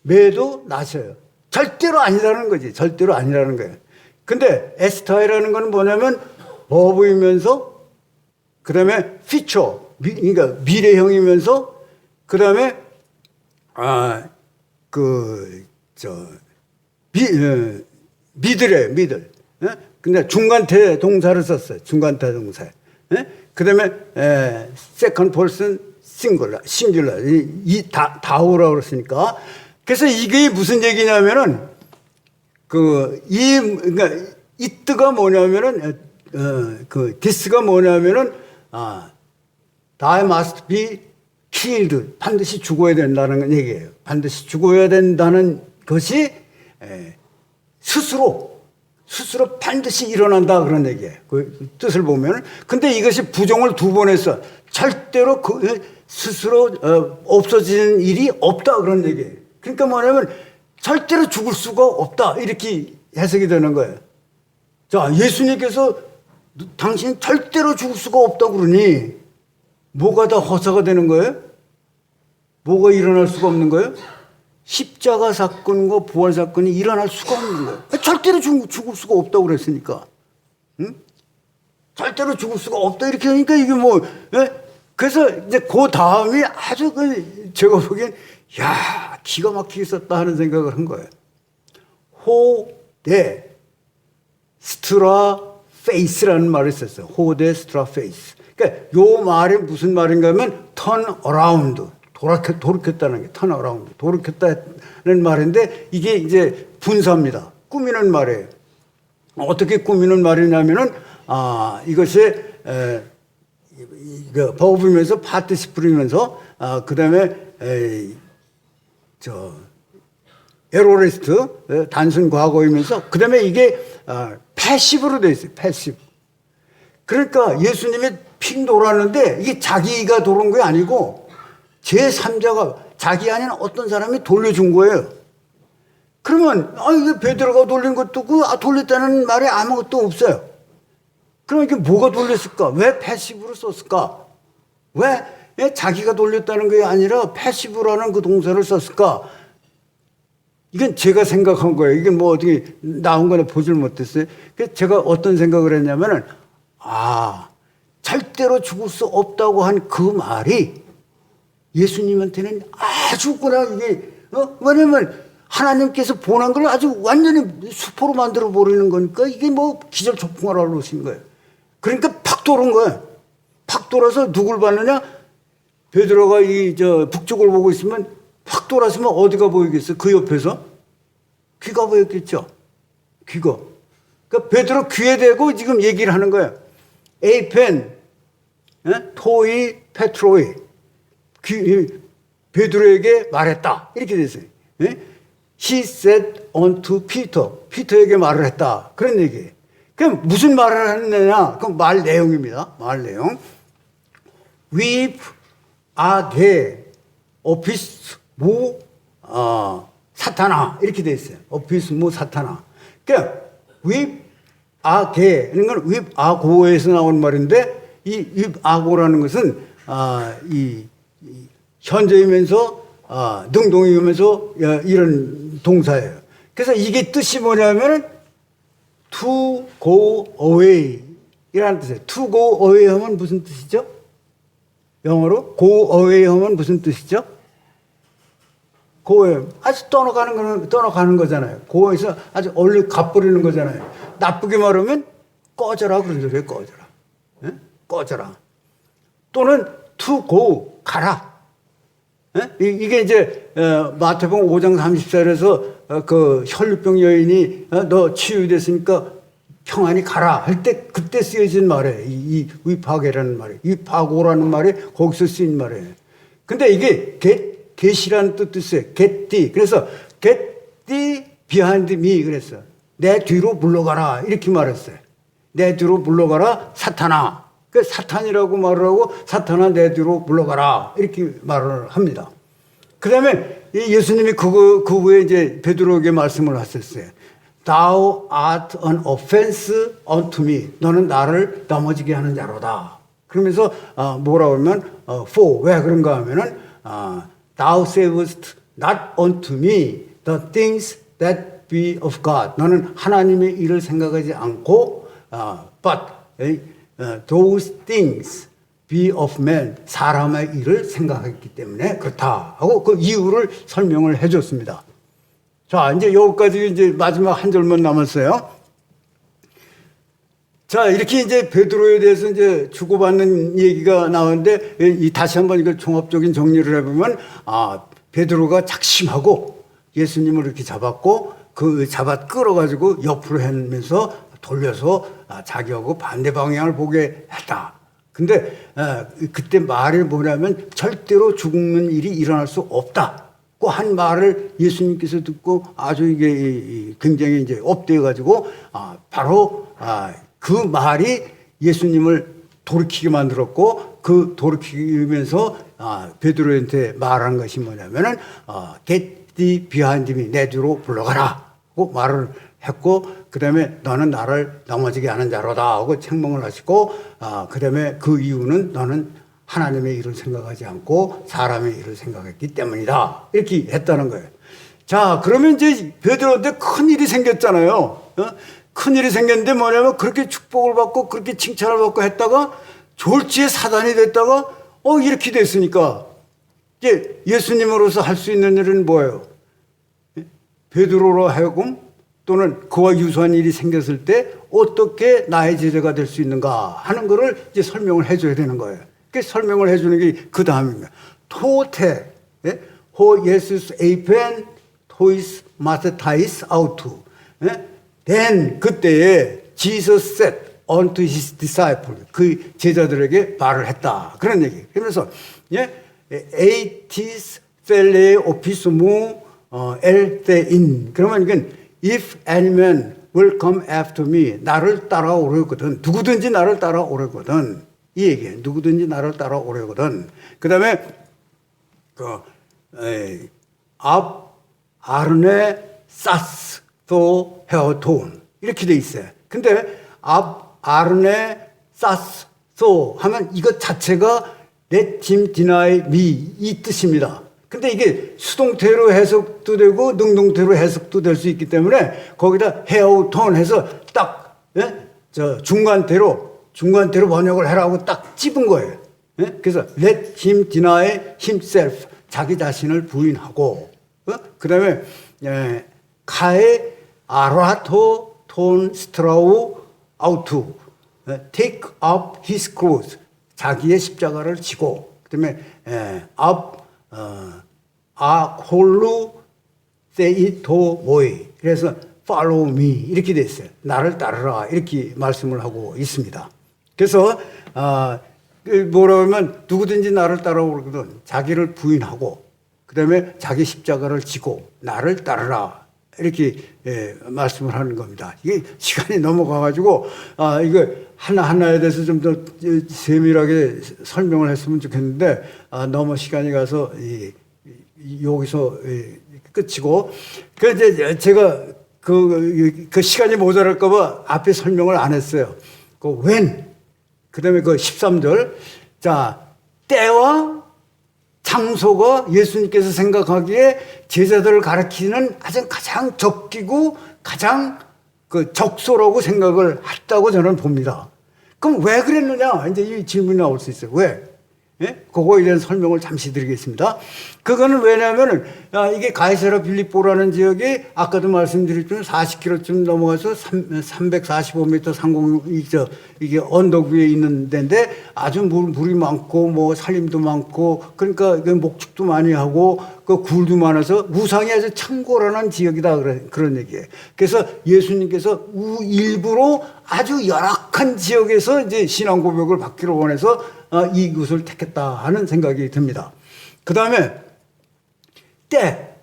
메도 낫이에요. 절대로 아니라는 거지. 절대로 아니라는 거예요. 근데 에스타이라는 건 뭐냐면 버브이면서 그 다음에 피처, 그러니까 미래형이면서 그 다음에 미들이에요, 미들. 근데 중간태 동사를 썼어요. 중간태 동사. 그 다음에 second person singular. 다오라고 그랬으니까. 그래서 이게 무슨 얘기냐면은 그러니까 이트가 뭐냐면은 this가 뭐냐면은 die must be killed. 반드시 죽어야 된다는 얘기예요. 반드시 죽어야 된다는 것이 스스로 반드시 일어난다 그런 얘기예요. 그 뜻을 보면. 근데 이것이 부정을 두 번 했어. 절대로 스스로 없어지는 일이 없다 그런 얘기예요. 그러니까 뭐냐면 절대로 죽을 수가 없다 이렇게 해석이 되는 거예요. 자, 예수님께서 당신 절대로 죽을 수가 없다 그러니 뭐가 다 허사가 되는 거예요? 뭐가 일어날 수가 없는 거예요? 십자가 사건과 부활 사건이 일어날 수가 없는 거예요. 절대로 죽을 수가 없다고 그랬으니까. 응? 절대로 죽을 수가 없다 이렇게 하니까 이게 뭐 그래서 이제 그 다음이 아주 제가 보기엔 야 기가 막히게 썼다 하는 생각을 한 거예요. 호데 스트라 페이스라는 말을 썼어요. 호데 스트라 페이스. 그러니까 요 말이 무슨 말인가 하면 turn around. 돌이켰다는 게 turn around. 돌이켰다는 말인데 이게 이제 분사입니다. 꾸미는 말이에요. 어떻게 꾸미는 말이냐면은 이것이 버브이면서 파티시플이면서 그다음에 에로레스트 단순 과거이면서 그다음에 이게 패시브로 돼 있어요. 패시브. 그러니까 예수님이 핑 돌았는데 이게 자기가 돌은 게 아니고 제3자가 자기 아닌 어떤 사람이 돌려준 거예요. 그러면 이게 베드로가 돌린 것도 돌렸다는 말이 아무것도 없어요. 그럼 이게 뭐가 돌렸을까? 왜 패시브로 썼을까? 왜 자기가 돌렸다는 게 아니라 패시브라는 그 동사를 썼을까? 이건 제가 생각한 거예요. 이게 뭐 어떻게 나온 거나 보질 못했어요. 그래서 제가 어떤 생각을 했냐면은 절대로 죽을 수 없다고 한 그 말이 예수님한테는 아주 그냥 이게 왜냐면 하나님께서 보낸 걸 아주 완전히 수포로 만들어 버리는 거니까 이게 뭐 기절초풍을 하러 오신 거예요. 그러니까 팍 돌은 거예요. 팍 돌아서 누굴 봤느냐? 베드로가 북쪽을 보고 있으면 팍 돌았으면 어디가 보이겠어요? 그 옆에서 귀가 보였겠죠. 귀가. 그러니까 베드로 귀에 대고 지금 얘기를 하는 거예요. 에이펜, 토이, 페트로이. 베드로에게 말했다. 이렇게 됐어요. He said unto Peter. 피터에게 말을 했다. 그런 얘기예요. 그럼 무슨 말을 했느냐? 그 말 내용입니다. 말 내용. Weep 아게 오피스무 사타나 이렇게 돼 있어요. 오피스무 사타나. 그러니까 weep 아게는 건 weep 아고에서 나온 말인데 이 weep 아고라는 것은 이 현재이면서 능동이면서 이런 동사예요. 그래서 이게 뜻이 뭐냐면은 to go away 이라는 뜻이에요. to go away 하면 무슨 뜻이죠? 영어로 go away 하면 무슨 뜻이죠? go away. 아주 떠나가는 거잖아요. go에서 아주 얼른 가버리는 거잖아요. 나쁘게 말하면 꺼져라 그런 소리예요. 꺼져라. 꺼져라. 또는 to go 가라. 이게 이제 마태복음 5장 30절에서 그 혈루병 여인이 너 치유됐으니까 평안히 가라 할 때 그때 쓰여진 말이에요. 이 위파게라는 말이에요. 위파고라는 말이 거기서 쓰인 말이에요. 근데 이게 get이라는 뜻도 있어요. get thee. 그래서 get thee behind me 그랬어요. 내 뒤로 물러가라 이렇게 말했어요. 내 뒤로 물러가라 사탄아. 그 사탄이라고 말을 하고 사탄아 내 뒤로 물러가라 이렇게 말을 합니다. 그 다음에 예수님이 그 후에 이제 베드로에게 말씀을 하셨어요. Thou art an offense unto me. 너는 나를 넘어지게 하는 자로다. 그러면서 뭐라고 하면 for 왜 그런가 하면은 Thou sayest not unto me the things that be of God. 너는 하나님의 일을 생각하지 않고 but those things be of man. 사람의 일을 생각했기 때문에 그렇다 하고 그 이유를 설명을 해줬습니다. 자, 이제 여기까지 이제 마지막 한 절만 남았어요. 자, 이렇게 이제 베드로에 대해서 이제 주고받는 얘기가 나오는데 다시 한번 이걸 종합적인 정리를 해보면 베드로가 작심하고 예수님을 이렇게 잡았고 그 잡아 끌어가지고 옆으로 하면서 돌려서 자기하고 반대 방향을 보게 했다. 근데 그때 말이 뭐냐면 절대로 죽는 일이 일어날 수 없다. 그 한 말을 예수님께서 듣고 아주 이게 굉장히 이제 업되어 가지고 바로 그 말이 예수님을 돌이키게 만들었고 그 돌이키면서 베드로한테 말한 것이 뭐냐면은 get thee behind me 내 뒤로 불러가라고 말을 했고 그다음에 너는 나를 넘어지게 하는 자로다 하고 책망을 하시고 그다음에 그 이유는 너는 하나님의 일을 생각하지 않고 사람의 일을 생각했기 때문이다. 이렇게 했다는 거예요. 자, 그러면 이제 베드로한테 큰 일이 생겼잖아요. 큰 일이 생겼는데 뭐냐면 그렇게 축복을 받고 그렇게 칭찬을 받고 했다가 졸지에 사단이 됐다가 이렇게 됐으니까 이제 예수님으로서 할 수 있는 일은 뭐예요? 베드로로 하여금 또는 그와 유사한 일이 생겼을 때 어떻게 나의 제자가 될 수 있는가 하는 거를 이제 설명을 해줘야 되는 거예요. 그 설명을 해주는 게 그 다음입니다. 토테, 호 예수스 에이펜, 토이스 마스타이스 아우투. then 그때에 Jesus said unto his disciples 그 제자들에게 말을 했다. 그런 얘기. 그러면서 에이티스 펠레 오피스무 엘테인. 그러면 이건 if any man will come after me 나를 따라오려거든 누구든지 나를 따라오려거든 이 얘기예요. 누구든지 나를 따라오려거든. 그 다음에 앞 아르네 사스 또 헤어톤 이렇게 돼 있어요. 근데 앞 아르네 사스 또 하면 이것 자체가 let him deny me 이 뜻입니다. 근데 이게 수동태로 해석도 되고 능동태로 해석도 될 수 있기 때문에 거기다 헤어톤 해서 딱 중간대로 번역을 해라고 딱 찝은 거예요. 그래서 let him deny himself 자기 자신을 부인하고 그 다음에 카에 아라토 톤 스트라우 아우투 take up his cross 자기의 십자가를 지고 그 다음에 아콜루 세이토 모이 그래서 follow me 이렇게 됐어요. 나를 따르라 이렇게 말씀을 하고 있습니다. 그래서 뭐라 하면 누구든지 나를 따라오거든 자기를 부인하고 그다음에 자기 십자가를 지고 나를 따르라 이렇게 말씀을 하는 겁니다. 이게 시간이 넘어가가지고 이거 하나하나에 대해서 좀 더 세밀하게 설명을 했으면 좋겠는데 너무 시간이 가서 여기서 끝이고 그 이제 제가 그 시간이 모자랄까봐 앞에 설명을 안 했어요. 그 when 그다음에 그 13절 자 때와 장소가 예수님께서 생각하기에 제자들을 가르치는 가장 적기고 가장 그 적소라고 생각을 했다고 저는 봅니다. 그럼 왜 그랬느냐? 이제 이 질문이 나올 수 있어요. 왜? 예? 그거에 대한 설명을 잠시 드리겠습니다. 그거는 왜냐하면 이게 가이사랴 빌립보라는 지역이 아까도 말씀드렸지만 40km쯤 넘어가서 345m 상공 이게 언덕 위에 있는 데인데 아주 물이 많고 뭐 산림도 많고 그러니까 목축도 많이 하고 그 굴도 많아서 우상이 아주 창고라는 지역이다 그런 얘기예요. 그래서 예수님께서 일부러 아주 열악한 지역에서 이제 신앙 고백을 받기를 원해서 이곳을 택했다 하는 생각이 듭니다. 그 다음에 때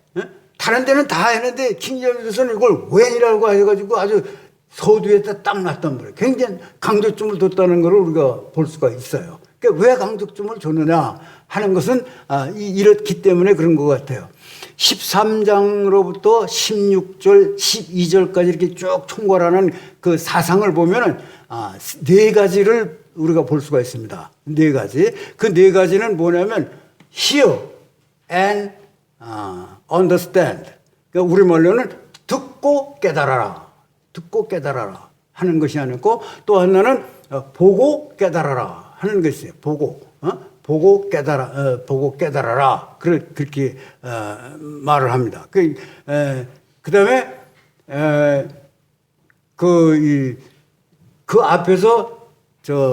다른 데는 다 했는데 킹제임스에서는 이걸 when이라고 해가지고 아주 서두에다 딱 놨단 말이에요. 굉장히 강조점을 뒀다는 걸 우리가 볼 수가 있어요. 그러니까 왜 강조점을 줬느냐 하는 것은 이렇기 때문에 그런 것 같아요. 13장으로부터 16절, 12절까지 이렇게 쭉 총괄하는 그 사상을 보면은 네 가지를 우리가 볼 수가 있습니다. 네 가지. 그 네 가지는 뭐냐면 hear and understand. 그러니까 우리말로는 듣고 깨달아라. 듣고 깨달아라 하는 것이 아니고 또 하나는 보고 깨달아라 하는 것이에요. 보고 깨달아라. 그렇게 말을 합니다. 그다음에 그 앞에서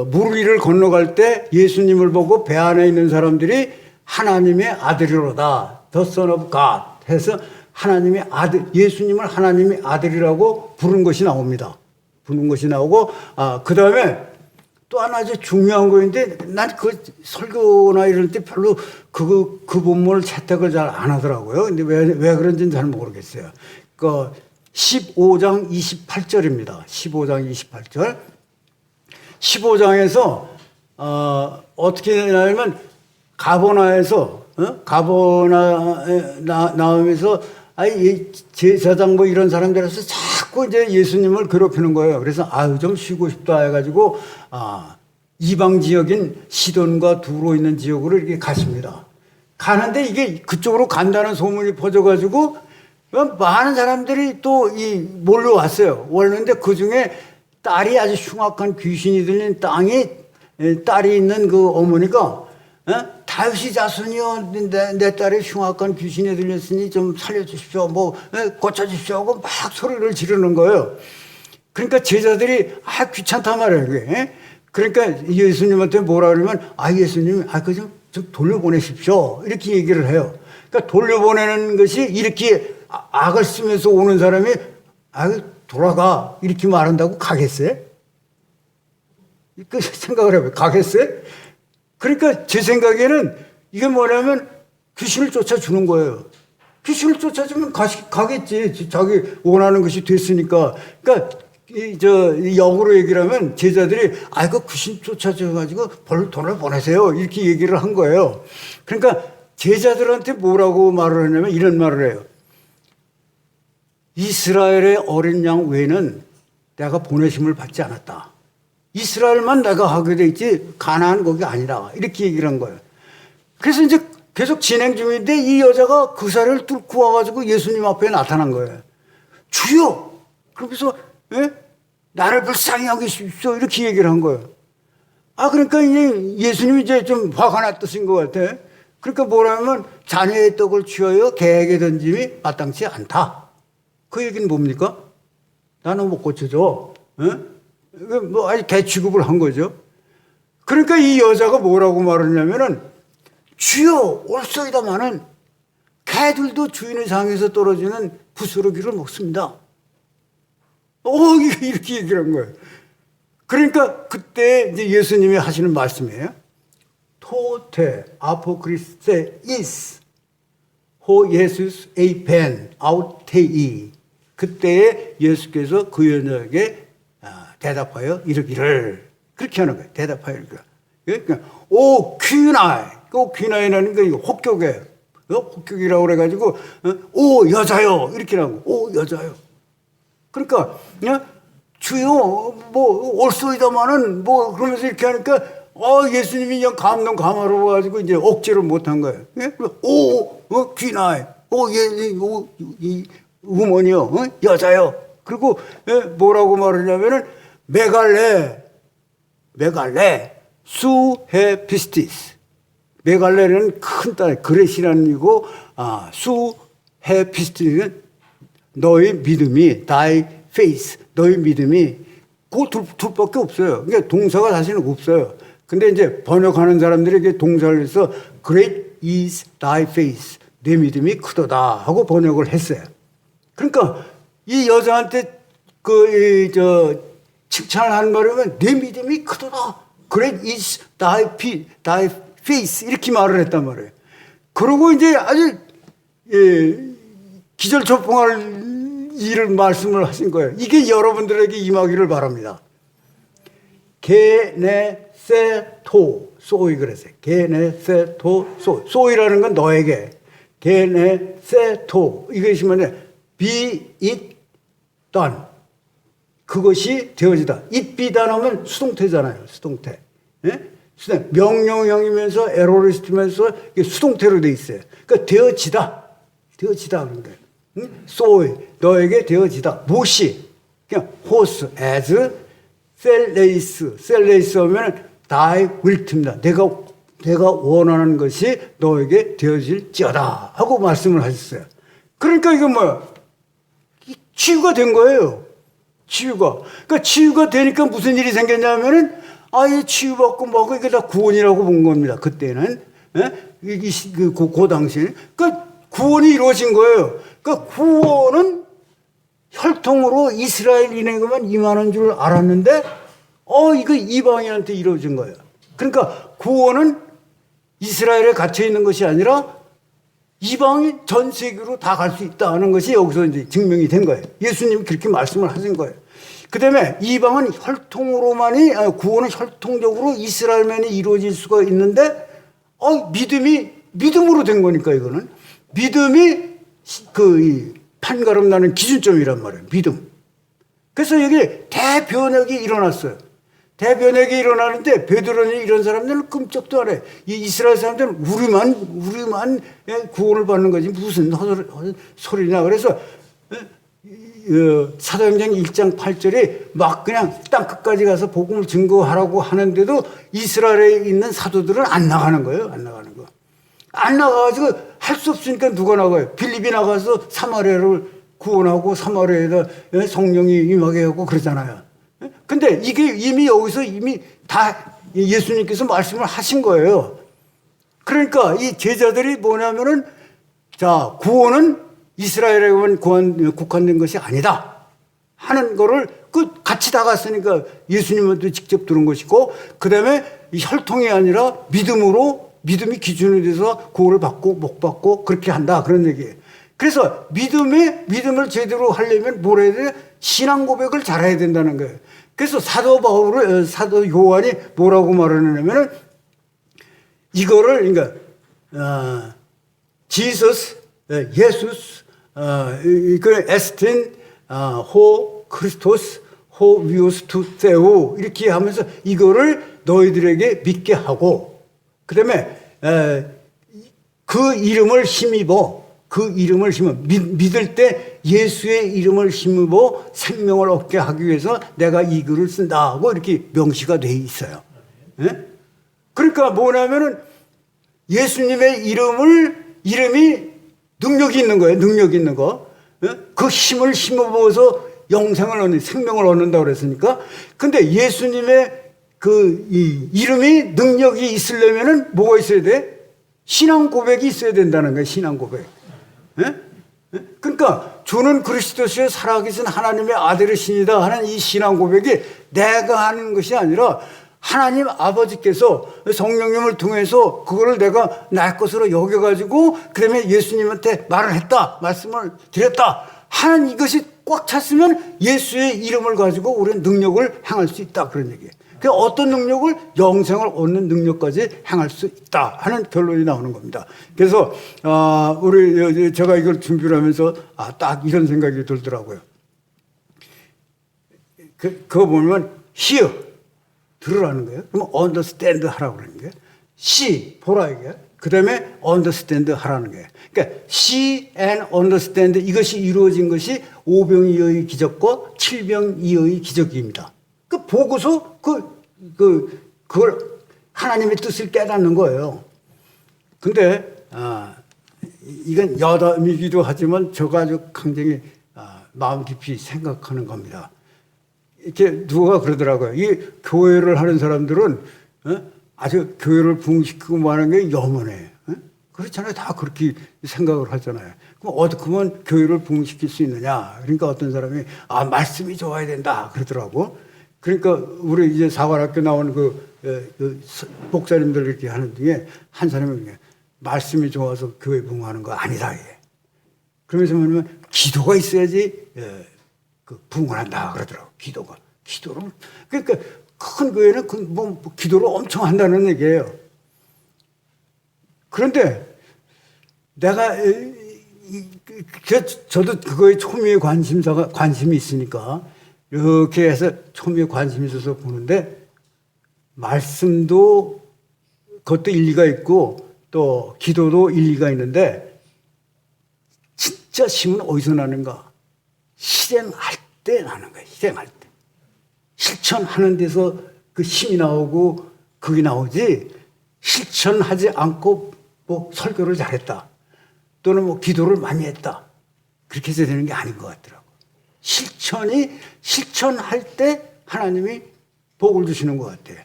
물 위를 건너갈 때 예수님을 보고 배 안에 있는 사람들이 하나님의 아들이로다. The Son of God 해서 하나님의 아들, 예수님을 하나님의 아들이라고 부른 것이 나옵니다. 부른 것이 나오고, 그 다음에 또 하나 아주 중요한 거인데, 난 그 설교나 이럴 때 별로 그 본문을 채택을 잘 안 하더라고요. 근데 왜 그런지는 잘 모르겠어요. 15장 28절입니다. 15장 28절. 15장에서 어떻게 되냐면 가버나에서 나오면서 제사장 뭐 이런 사람들에서 자꾸 이제 예수님을 괴롭히는 거예요. 그래서 좀 쉬고 싶다 해가지고 이방 지역인 시돈과 두로 있는 지역으로 이렇게 가십니다. 가는데 이게 그쪽으로 간다는 소문이 퍼져가지고 많은 사람들이 또 몰려왔어요. 왔는데 그 중에 딸이 아주 흉악한 귀신이 들린 딸이 있는 그 어머니가 다윗이 자손이요 내 딸이 흉악한 귀신이 들렸으니 좀 살려주십시오 고쳐주십시오 하고 막 소리를 지르는 거예요. 그러니까 제자들이 귀찮단 말이에요 그게. 그러니까 예수님한테 뭐라 그러면 예수님 그거 좀 돌려보내십시오 이렇게 얘기를 해요. 그러니까 돌려보내는 것이 이렇게 악을 쓰면서 오는 사람이 돌아가 이렇게 말한다고 가겠어요? 그 생각을 해봐요. 가겠어요? 그러니까 제 생각에는 이게 뭐냐면 귀신을 쫓아주는 거예요. 귀신을 쫓아주면 가겠지. 자기 원하는 것이 됐으니까. 그러니까 역으로 얘기를 하면 제자들이 그 귀신 쫓아줘가지고 돈을 보내세요. 이렇게 얘기를 한 거예요. 그러니까 제자들한테 뭐라고 말을 하냐면 이런 말을 해요. 이스라엘의 어린 양 외에는 내가 보내심을 받지 않았다. 이스라엘만 내가 하게 돼 있지 가나안 거기 아니라 이렇게 얘기를 한 거예요. 그래서 이제 계속 진행 중인데 이 여자가 그 사례를 뚫고 와가지고 예수님 앞에 나타난 거예요. 주여! 그러면서 나를 불쌍히 여기십시오 이렇게 얘기를 한 거예요. 그러니까 이제 예수님이 이제 좀 화가 났으신 것 같아. 그러니까 뭐라면 자녀의 떡을 취하여 개에게 던짐이 마땅치 않다. 그 얘기는 뭡니까? 나는 못 고쳐줘. 아직 개 취급을 한 거죠. 그러니까 이 여자가 뭐라고 말하냐면은 주여 올소이다마는 개들도 주인의 상에서 떨어지는 부스러기를 먹습니다. 이렇게 얘기를 한 거예요. 그러니까 그때 이제 예수님이 하시는 말씀이에요. 토테 아포크리스테 이스 호 예수스 에이펜 아우테이. 그때에 예수께서 그 여자에게 대답하여 이르기를, 그렇게 하는 거예요. 대답하여 이르기를. 그러니까 오 퀴나이, 오 퀴나이라는 게 혹격이에요. 혹격이라고 그래가지고 오 여자요 이렇게 하고 오 여자요. 그러니까 주여 뭐 올소이다마는 뭐 그러면서 이렇게 하니까 예수님이 그냥 감동감화로 가지고 이제 억지로 못한 거예요. 오 귀나이 이 우먼이요 여자요. 그리고 뭐라고 말하냐면은 메갈레 수헤피스티스. 메갈레는 큰 딸 그렛이라는 이고 수헤피스티스는 너의 믿음이 thy faith, 너의 믿음이 그 둘밖에 없어요. 그러니까 동사가 사실은 없어요. 근데 이제 번역하는 사람들에게 동사를 해서 great is thy faith, 내 믿음이 크도다 하고 번역을 했어요. 그러니까 이 여자한테 칭찬을 하는 말이면 내 믿음이 크도다. great is thy faith 이렇게 말을 했단 말이에요. 그러고 이제 아주 기절초풍할 일을 말씀을 하신 거예요. 이게 여러분들에게 임하기를 바랍니다. 게네세토 소이 그랬어요. 게네세토 소이라는 건 너에게. 게네세토 이것이 뭐냐? be it done. 그것이 되어지다. it be done 하면 수동태잖아요. 수동태. 명령형이면서 에로리스트면서 수동태로 돼 있어요. 그러니까 되어지다 그런 거예요. 소이 너에게 되어지다. 무엇이? 그냥 호스 as 셀레이스 하면 thy will입니다. 내가 원하는 것이 너에게 되어질지어다 하고 말씀을 하셨어요. 그러니까 이거 뭐야? 치유가 된 거예요. 그러니까 치유가 되니까 무슨 일이 생겼냐면은 이 치유받고 뭐고 이게 다 구원이라고 본 겁니다. 그때는 그 당시에는 그러니까 구원이 이루어진 거예요. 그러니까 구원은 혈통으로 이스라엘인에게만 임하는 줄 알았는데 이거 이방인한테 이루어진 거예요. 그러니까 구원은 이스라엘에 갇혀 있는 것이 아니라 이방인 전 세계로 다 갈 수 있다는 것이 여기서 이제 증명이 된 거예요. 예수님이 그렇게 말씀을 하신 거예요. 그 다음에 이방은 구원은 혈통적으로 이스라엘만이 이루어질 수가 있는데 믿음으로 된 거니까 이거는 믿음이 판가름 나는 기준점이란 말이에요. 믿음. 그래서 여기 대변혁이 일어났어요. 대변혁이 일어나는데 베드로니 이런 사람들은 끔찍도 안 해. 이 이스라엘 사람들은 우리만 구원을 받는 거지 무슨 소리냐. 그래서 사도행전 1장 8절에 막 그냥 땅 끝까지 가서 복음을 증거하라고 하는데도 이스라엘에 있는 사도들은 안 나가는 거예요. 안 나가가지고 할 수 없으니까 누가 나가요? 빌립이 나가서 사마리아를 구원하고 사마리아에다 성령이 임하게 하고 그러잖아요. 근데 이게 여기서 다 예수님께서 말씀을 하신 거예요. 그러니까 이 제자들이 뭐냐면은 구원은 이스라엘에만 국한된 것이 아니다 하는 거를 같이 다 갔으니까 예수님한테 직접 들은 것이고, 그 다음에 혈통이 아니라 믿음이 기준이 돼서 구원을 받고 못 받고 그렇게 한다 그런 얘기예요. 그래서 믿음을 제대로 하려면 뭘 해야 돼? 신앙 고백을 잘해야 된다는 거예요. 그래서 사도 요한이 뭐라고 말하냐면은 이거를 그러니까 예수스 에스틴 호 크리스토스 호 위오스 투 세우 이렇게 하면서 이거를 너희들에게 믿게 하고, 그 다음에 그 이름을 힘입어 믿을 때 예수의 이름을 힘입어 생명을 얻게 하기 위해서 내가 이 글을 쓴다 하고 이렇게 명시가 돼 있어요. 그러니까 뭐냐면은 예수님의 이름이 능력이 있는 거예요. 능력이 있는 거. 그 힘을 힘입어서 생명을 얻는다고 그랬으니까. 근데 예수님의 이 이름이 능력이 있으려면은 뭐가 있어야 돼? 신앙 고백이 있어야 된다는 거예요. 신앙 고백. 그러니까 주는 그리스도시요 살아계신 하나님의 아들이십니다 하는 이 신앙 고백이 내가 하는 것이 아니라 하나님 아버지께서 성령님을 통해서 그거를 내가 내 것으로 여겨가지고 그다음에 예수님한테 말을 했다, 말씀을 드렸다 하는 이것이 꽉 찼으면 예수의 이름을 가지고 우리는 능력을 행할 수 있다, 그런 얘기예요. 그 어떤 능력을? 영생을 얻는 능력까지 행할 수 있다 하는 결론이 나오는 겁니다. 그래서 제가 이걸 준비를 하면서 딱 이런 생각이 들더라고요. 그거 보면 hear, 들으라는 거예요. 그러면 understand 하라고 그러는 거예요. see, 보라 이게. 그 다음에 understand 하라는 거예요. 그러니까 see and understand 이것이 이루어진 것이 오병이어의 기적과 칠병이어의 기적입니다. 그 보고서 그걸 하나님의 뜻을 깨닫는 거예요. 근데 이건 여담이기도 하지만 제가 아주 굉장히 마음 깊이 생각하는 겁니다. 이렇게 누가 그러더라고요. 이 교회를 하는 사람들은 아주 교회를 부흥시키고 뭐 하는 게 염원해. 그렇잖아요. 다 그렇게 생각을 하잖아요. 그럼 어떻게 하면 교회를 부흥시킬 수 있느냐? 그러니까 어떤 사람이 말씀이 좋아야 된다 그러더라고. 그러니까 우리 이제 사관학교 나온 목사님들 이렇게 하는 중에 한 사람이 말씀이 좋아서 교회 부흥하는 거 아니다. 그러면서 뭐냐면 기도가 있어야지 부흥을 한다 그러더라고. 기도를 그러니까 큰 교회는 뭐 기도를 엄청 한다는 얘기예요. 그런데 내가 저도 그거에 초미의 관심이 있으니까 이렇게 해서 초미의 관심이 있어서 보는데 말씀도 그것도 일리가 있고 또 기도도 일리가 있는데 진짜 힘은 어디서 나는가? 실행할 때 나는 거예요. 실행할 때. 실천하는 데서 그 힘이 나오고 그게 나오지 실천하지 않고 뭐 설교를 잘했다 또는 뭐 기도를 많이 했다 그렇게 해서 되는 게 아닌 것 같더라고. 실천할 때 하나님이 복을 주시는 것 같아요.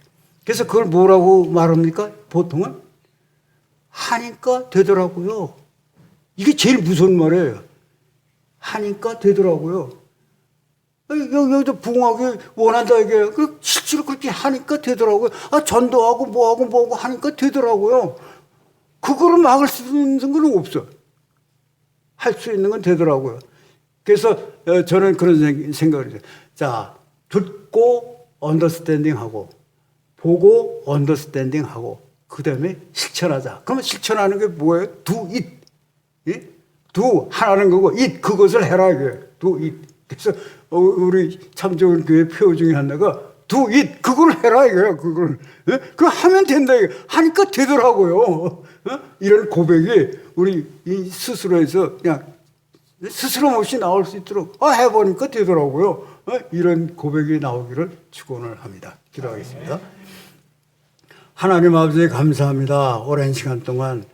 그래서 그걸 뭐라고 말합니까? 보통은 하니까 되더라고요. 이게 제일 무서운 말이에요. 하니까 되더라고요. 여기도 부흥하기 원한다 이게. 실제로 그렇게 하니까 되더라고요. 전도하고 뭐하고 하니까 되더라고요. 그거를 막을 수 있는 건 없어. 할 수 있는 건 되더라고요. 그래서 저는 그런 생각을 해요. 자, 듣고 언더스탠딩 하고 보고 언더스탠딩 하고 그 다음에 실천하자. 그러면 실천하는 게 뭐예요? do it. 예? do 하라는 거고 it 그것을 해라 이게. do it. 그래서 우리 참 좋은 교회 표 중에 하나가 do it 그걸 해라 이거야. 그걸 그거 하면 된다 이거. 하니까 되더라고요. 이런 고백이 우리 이 스스로에서 그냥 스스럼 없이 나올 수 있도록 해보니까 되더라고요. 이런 고백이 나오기를 축원을 합니다. 기도하겠습니다. 하나님 아버지 감사합니다. 오랜 시간 동안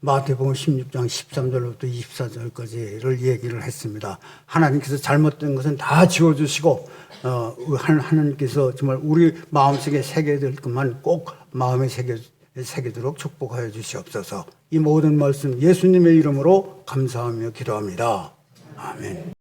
마태복음 16장 13절부터 24절까지를 얘기를 했습니다. 하나님께서 잘못된 것은 다 지워주시고 하나님께서 정말 우리 마음속에 새겨질 것만 꼭 마음에 새기도록 축복하여 주시옵소서. 이 모든 말씀 예수님의 이름으로 감사하며 기도합니다. 아멘.